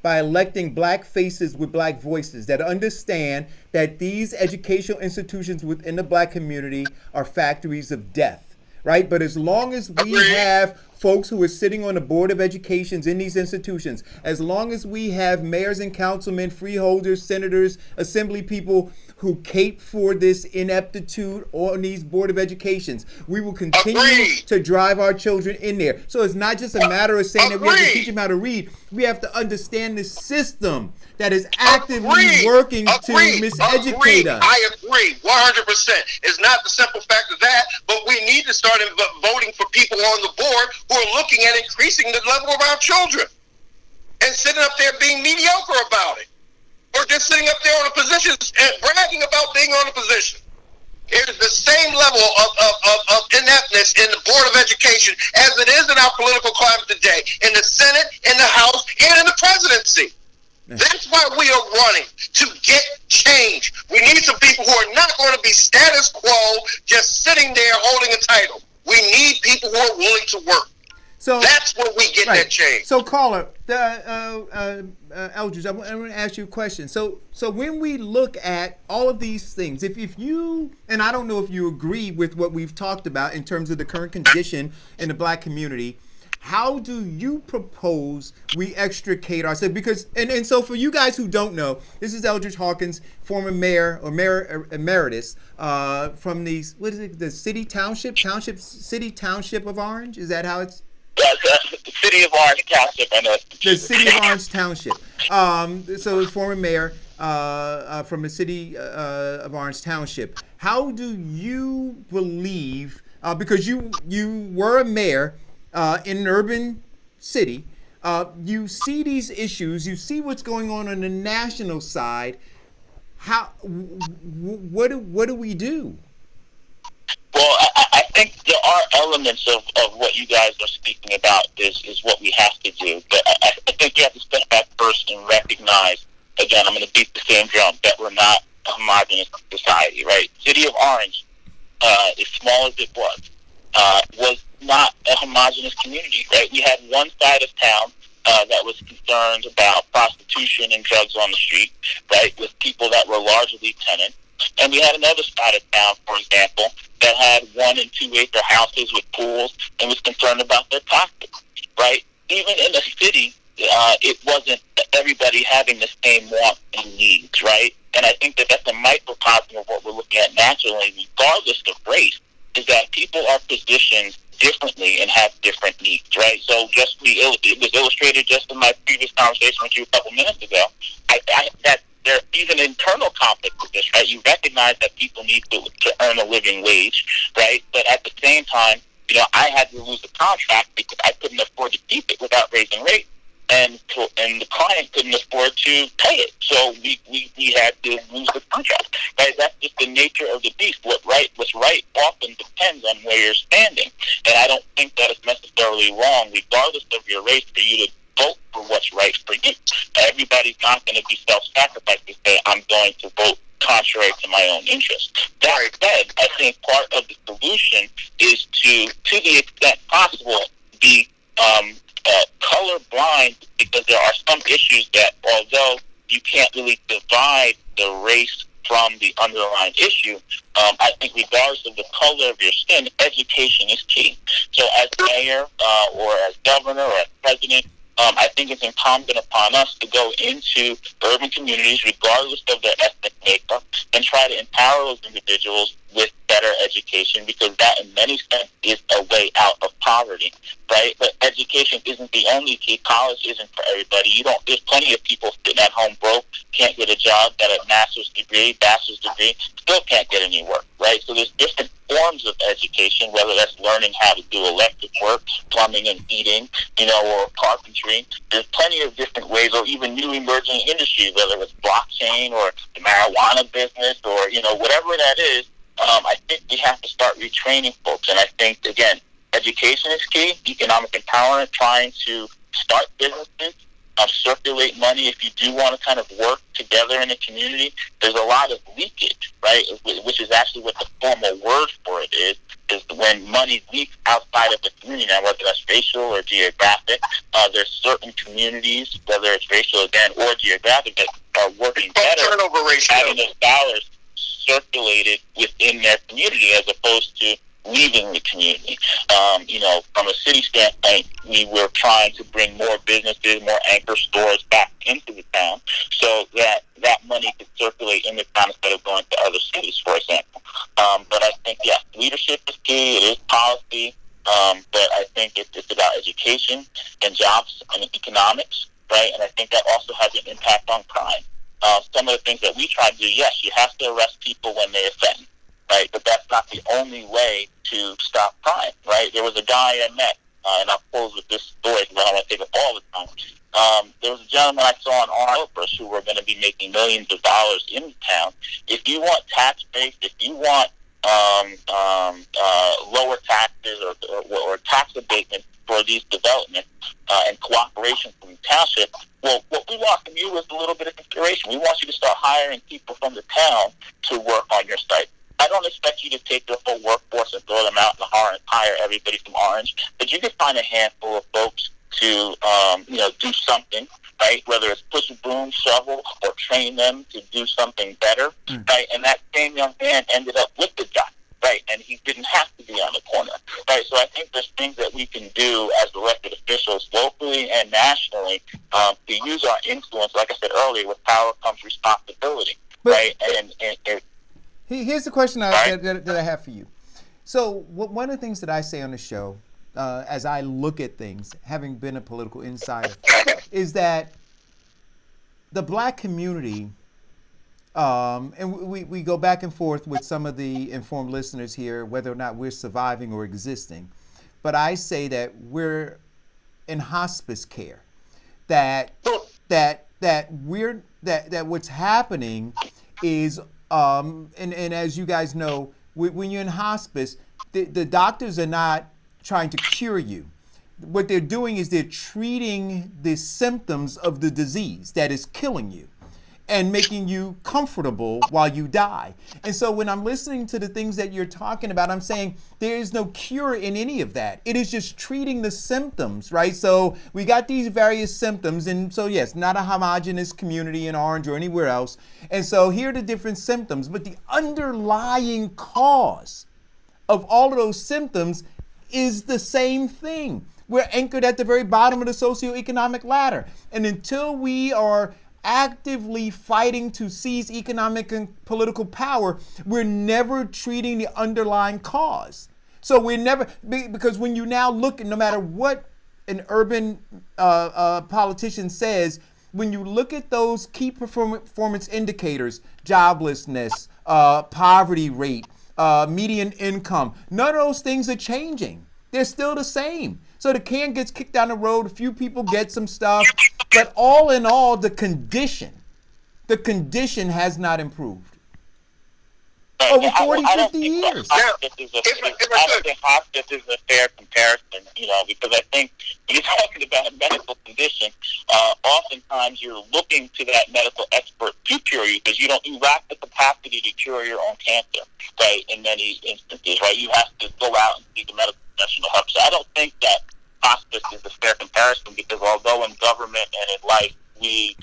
by electing black faces with black voices that understand that these educational institutions within the black community are factories of death, right? But as long as we have folks who are sitting on the board of educations in these institutions, as long as we have mayors and councilmen, freeholders, senators, assembly people who cape for this ineptitude on these board of educations, we will continue to drive our children in there. So it's not just a matter of saying that we have to teach them how to read. We have to understand the system that is actively working to miseducate us. I agree, 100%. It's not the simple fact of that, but we need to start voting for people on the board who are looking at increasing the level of our children and sitting up there being mediocre about it. Or just sitting up there on a position and bragging about being on a position. It is the same level of ineptness in the Board of Education as it is in our political climate today, in the Senate, in the House, and in the presidency. That's why we are running, to get change. We need some people who are not going to be status quo, just sitting there holding a title. We need people who are willing to work. So that's where we get that change. So, caller, Eldridge, I want to ask you a question. So when we look at all of these things, if you, and I don't know if you agree with what we've talked about in terms of the current condition in the black community, how do you propose we extricate ourselves? Because, and so for you guys who don't know, this is Eldridge Hawkins, former mayor or mayor emeritus from the, what is it, the city township of Orange? Is that how it's? The city of Orange Township, I know. The city of Orange Township. So former mayor from the city of Orange Township. How do you believe, because you were a mayor in an urban city, you see these issues, you see what's going on the national side. What do we do? Well, I think there are elements of what you guys are speaking about is what we have to do. But I think you have to step back first and recognize, again, I'm going to beat the same drum, that we're not a homogenous society, right? City of Orange, as small as it was not a homogenous community, right? We had one side of town that was concerned about prostitution and drugs on the street, right, with people that were largely tenants. And we had another side of town, for example, that had 1 and 2 acre houses with pools and was concerned about their pockets, right? Even in the city, it wasn't everybody having the same wants and needs, right? And I think that that's a microcosm of what we're looking at nationally, regardless of race, is that people are positioned differently and have different needs, right? So it was illustrated just in my previous conversation with you a couple minutes ago, that there is an internal conflict with this, right? You recognize that people need to earn a living wage, right? But at the same time, I had to lose the contract because I couldn't afford to keep it without raising rates, and the client couldn't afford to pay it. So we had to lose the contract, right? That's just the nature of the beast. What's right often depends on where you're standing. And I don't think that it's necessarily wrong, regardless of your race, for you to vote for what's right for you. Everybody's not going to be self-sacrificed to say, I'm going to vote contrary to my own interest. That said, I think part of the solution is to the extent possible, be color blind, because there are some issues that, although you can't really divide the race from the underlying issue, I think regardless of the color of your skin, education is key. So as mayor or as governor or as president, I think it's incumbent upon us to go into urban communities, regardless of their ethnic makeup, and try to empower those individuals with better education, because that, in many senses, is a way out of poverty, right? But education isn't the only key. College isn't for everybody. There's plenty of people sitting at home broke, can't get a job, got a master's degree, bachelor's degree, still can't get any work, right? So there's different forms of education, whether that's learning how to do electric work, plumbing and heating, or carpentry. There's plenty of different ways, or even new emerging industries, whether it's blockchain or the marijuana business or, whatever that is. I think we have to start retraining folks. And I think, again, education is key, economic empowerment, trying to start businesses, circulate money. If you do want to kind of work together in a community, there's a lot of leakage, right? Which is actually what the formal word for it is when money leaks outside of the community. Now, whether that's racial or geographic, there's certain communities, whether it's racial again or geographic, that are working better, turnover ratio, having those dollars circulated within their community as opposed to leaving the community. From a city standpoint, we were trying to bring more businesses, more anchor stores back into the town so that money could circulate in the town instead of going to other cities, for example. But I think, yes, leadership is key. It is policy. But I think it's about education and jobs and economics, right? And I think that also has an impact on crime. Some of the things that we try to do, yes, you have to arrest people when they offend, right? But that's not the only way to stop crime, right? There was a guy I met, and I'll close with this story because I don't want to take up all the time. There was a gentleman I saw in Orange who were going to be making millions of dollars in town. If you want tax base, if you want lower taxes or tax abatement for these developments and cooperation from the township. Well, what we want from you is a little bit of inspiration. We want you to start hiring people from the town to work on your site. I don't expect you to take your full workforce and throw them out and hire everybody from Orange, but you can find a handful of folks to do something, right? Whether it's push a broom, shovel, or train them to do something better, right? And that same young man ended up with the job, right? And he didn't have to be on the corner, right? So I think there's things that we can do as elected officials, locally and nationally, to use our influence. Like I said earlier, with power comes responsibility, right? And here's the question that I have for you. So one of the things that I say on the show, as I look at things, having been a political insider, is that the black community, and we go back and forth with some of the informed listeners here, whether or not we're surviving or existing, but I say that we're in hospice care, that what's happening is, and as you guys know, when you're in hospice, the doctors are not trying to cure you. What they're doing is they're treating the symptoms of the disease that is killing you and making you comfortable while you die. And so when I'm listening to the things that you're talking about, I'm saying there is no cure in any of that. It is just treating the symptoms, right? So we got these various symptoms, and so yes, not a homogenous community in Orange or anywhere else. And so here are the different symptoms, but the underlying cause of all of those symptoms is the same thing. We're anchored at the very bottom of the socioeconomic ladder. And until we are actively fighting to seize economic and political power, we're never treating the underlying cause. So we're never, because when you now look at, no matter what an urban politician says, when you look at those key performance indicators, joblessness, poverty rate, median income, none of those things are changing. They're still the same. So the can gets kicked down the road, a few people get some stuff, but all in all, the condition has not improved. Over 40, 50 years. I don't think hospice is a fair comparison, because I think when you're talking about a medical condition, oftentimes you're looking to that medical expert to cure you because you lack the capacity to cure your own cancer, right? In many instances, right? You have to go out and seek a medical professional help. So I don't think that hospice is a fair comparison because although in government and in life we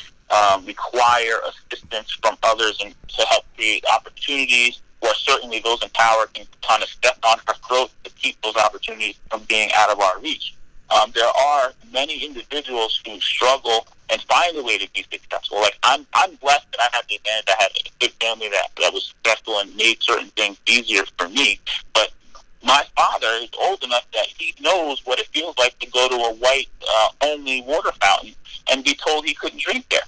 require assistance from others and to help create opportunities, or certainly those in power can kind of step on our throat to keep those opportunities from being out of our reach. There are many individuals who struggle and find a way to be successful. Like I'm blessed that I have the advantage. I have a good family that was successful and made certain things easier for me. But my father is old enough that he knows what it feels like to go to a white only water fountain and be told he couldn't drink there.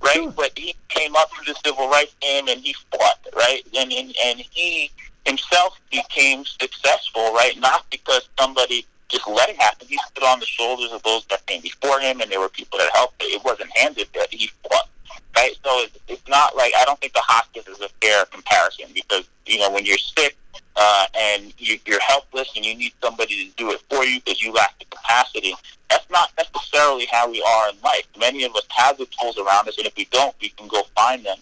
Right, sure. But he came up through the civil rights game and he fought, right, and he himself became successful, right, not because somebody just let it happen. He stood on the shoulders of those that came before him, and there were people that helped. It wasn't handed that he fought, right? So it's not like, I don't think the hospice is a fair comparison because when you're sick and you're helpless and you need somebody to do it for you because you lack the capacity. That's not necessarily how we are in life. Many of us have the tools around us, and if we don't, we can go find them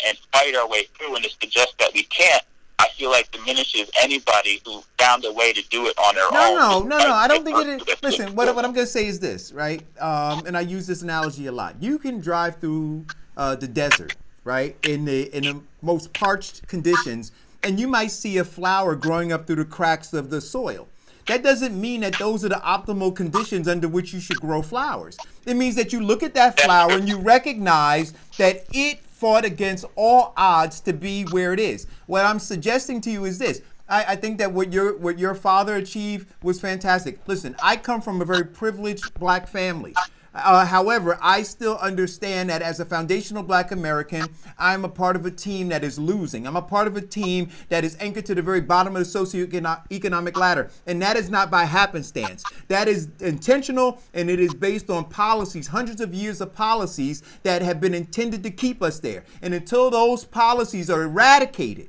and fight our way through. And to suggest that we can't, I feel like diminishes anybody who found a way to do it on their own. No. I don't think it is. Listen, what I'm going to say is this, right? And I use this analogy a lot. You can drive through the desert, right, in the most parched conditions, and you might see a flower growing up through the cracks of the soil. That doesn't mean that those are the optimal conditions under which you should grow flowers. It means that you look at that flower and you recognize that it fought against all odds to be where it is. What I'm suggesting to you is this. I think that what your father achieved was fantastic. Listen, I come from a very privileged black family. However, I still understand that as a foundational black American, I'm a part of a team that is losing. I'm a part of a team that is anchored to the very bottom of the socioeconomic ladder. And that is not by happenstance. That is intentional, and it is based on policies, hundreds of years of policies that have been intended to keep us there. And until those policies are eradicated,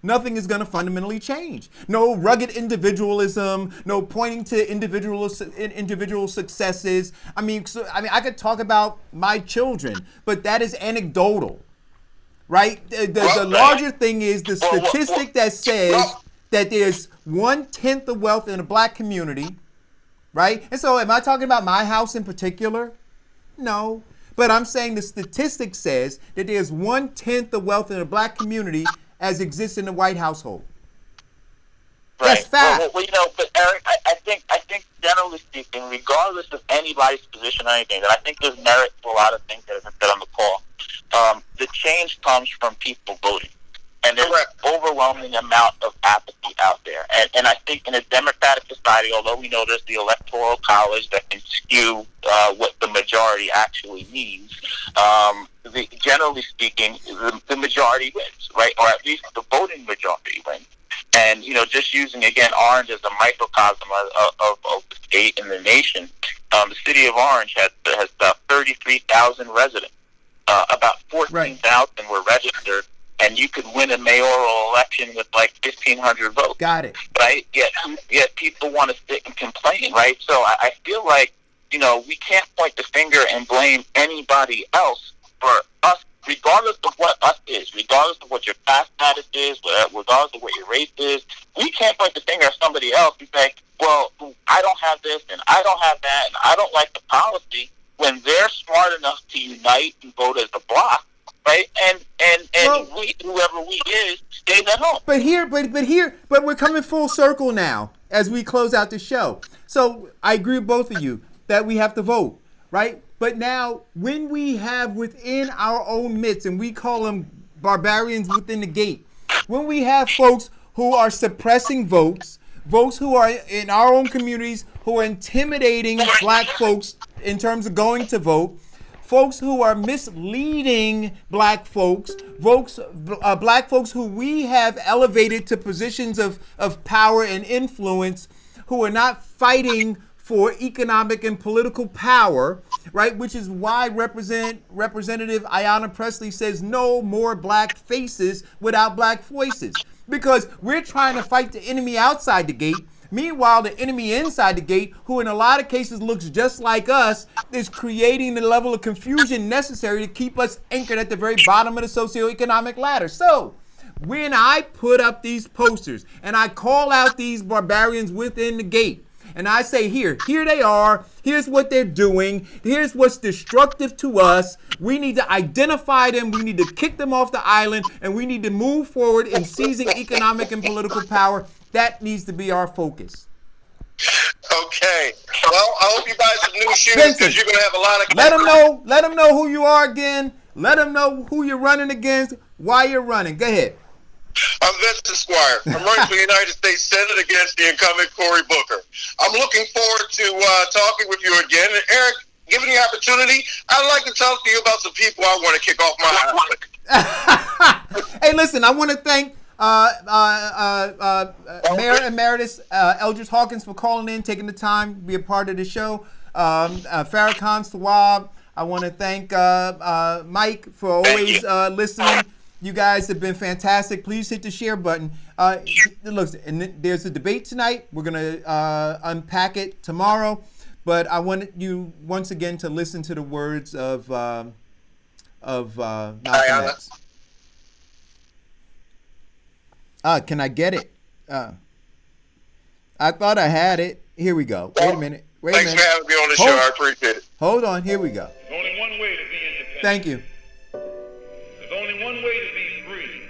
nothing is going to fundamentally change. No rugged individualism, no pointing to individual successes. I mean, I could talk about my children, but that is anecdotal, right? The larger thing is the statistic that says that there's 1/10 of wealth in a black community, right? And so am I talking about my house in particular? No. But I'm saying the statistic says that there's 1/10 of wealth in a black community as exists in the white household. Right. That's fact. Well, you know, but Eric, I think generally speaking, regardless of anybody's position or anything, that I think there's merit to a lot of things that have been said on the call. The change comes from people voting. And there's an overwhelming amount of apathy out there. And I think in a democratic society, although we know there's the electoral college that can skew what the majority actually means, generally speaking, the majority wins, right? Or at least the voting majority wins. And, you know, just using, again, Orange as a microcosm of the state and the nation, the city of Orange has about 33,000 residents. About 14,000 were registered. And you could win a mayoral election with like 1,500 votes. Got it. Right? Yet people want to sit and complain, right? So I feel like, you know, we can't point the finger and blame anybody else for us, regardless of what us is, regardless of what your past status is, regardless of what your race is. We can't point the finger at somebody else and say, well, I don't have this and I don't have that and I don't like the policy, when they're smart enough to unite and vote as a bloc. Right, and we, whoever we is, stays at home. But we're coming full circle now as we close out the show. So I agree with both of you that we have to vote, right? But now, when we have within our own midst, and we call them barbarians within the gate, when we have folks who are suppressing votes who are in our own communities who are intimidating black folks in terms of going to vote, folks who are misleading black folks, black folks who we have elevated to positions of power and influence, who are not fighting for economic and political power, right? Which is why Representative Ayanna Pressley says no more black faces without black voices. Because we're trying to fight the enemy outside the gate. Meanwhile, the enemy inside the gate, who in a lot of cases looks just like us, is creating the level of confusion necessary to keep us anchored at the very bottom of the socioeconomic ladder. So, when I put up these posters and I call out these barbarians within the gate, and I say, here they are, here's what they're doing, here's what's destructive to us, we need to identify them, we need to kick them off the island, and we need to move forward in seizing economic and political power. That needs to be our focus. Okay. Well, I hope you buy some new shoes because you're going to have a lot of... Let them know who you are again. Let them know who you're running against, why you're running. Go ahead. I'm Vincent Squire. I'm running for the United States Senate against the incumbent Cory Booker. I'm looking forward to talking with you again. And Eric, given the opportunity, I'd like to talk to you about some people I want to kick off my island. Hey, listen, I want to thank Mayor Emeritus Eldridge Hawkins for calling in, taking the time to be a part of the show. Farrakhan Sawab, I want to thank Mike for always listening. You guys have been fantastic. Please hit the share button. Look, and there's a debate tonight. We're going to unpack it tomorrow. But I want you once again to listen to the words of Malcolm X. Can I get it? I thought I had it. Here we go. Wait a minute. Thanks for having me on the show. I appreciate it. Hold on. Here we go. There's only one way to be independent. Thank you. There's only one way to be free.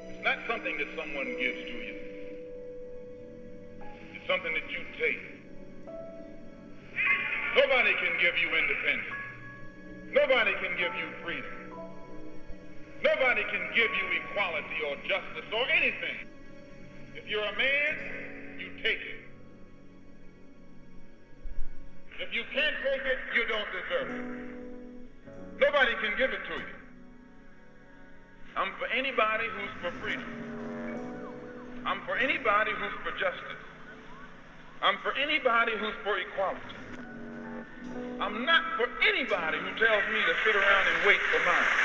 It's not something that someone gives to you. It's something that you take. Nobody can give you independence. Nobody can give you freedom. Nobody can give you equality or justice or anything. If you're a man, you take it. If you can't take it, you don't deserve it. Nobody can give it to you. I'm for anybody who's for freedom. I'm for anybody who's for justice. I'm for anybody who's for equality. I'm not for anybody who tells me to sit around and wait for mine.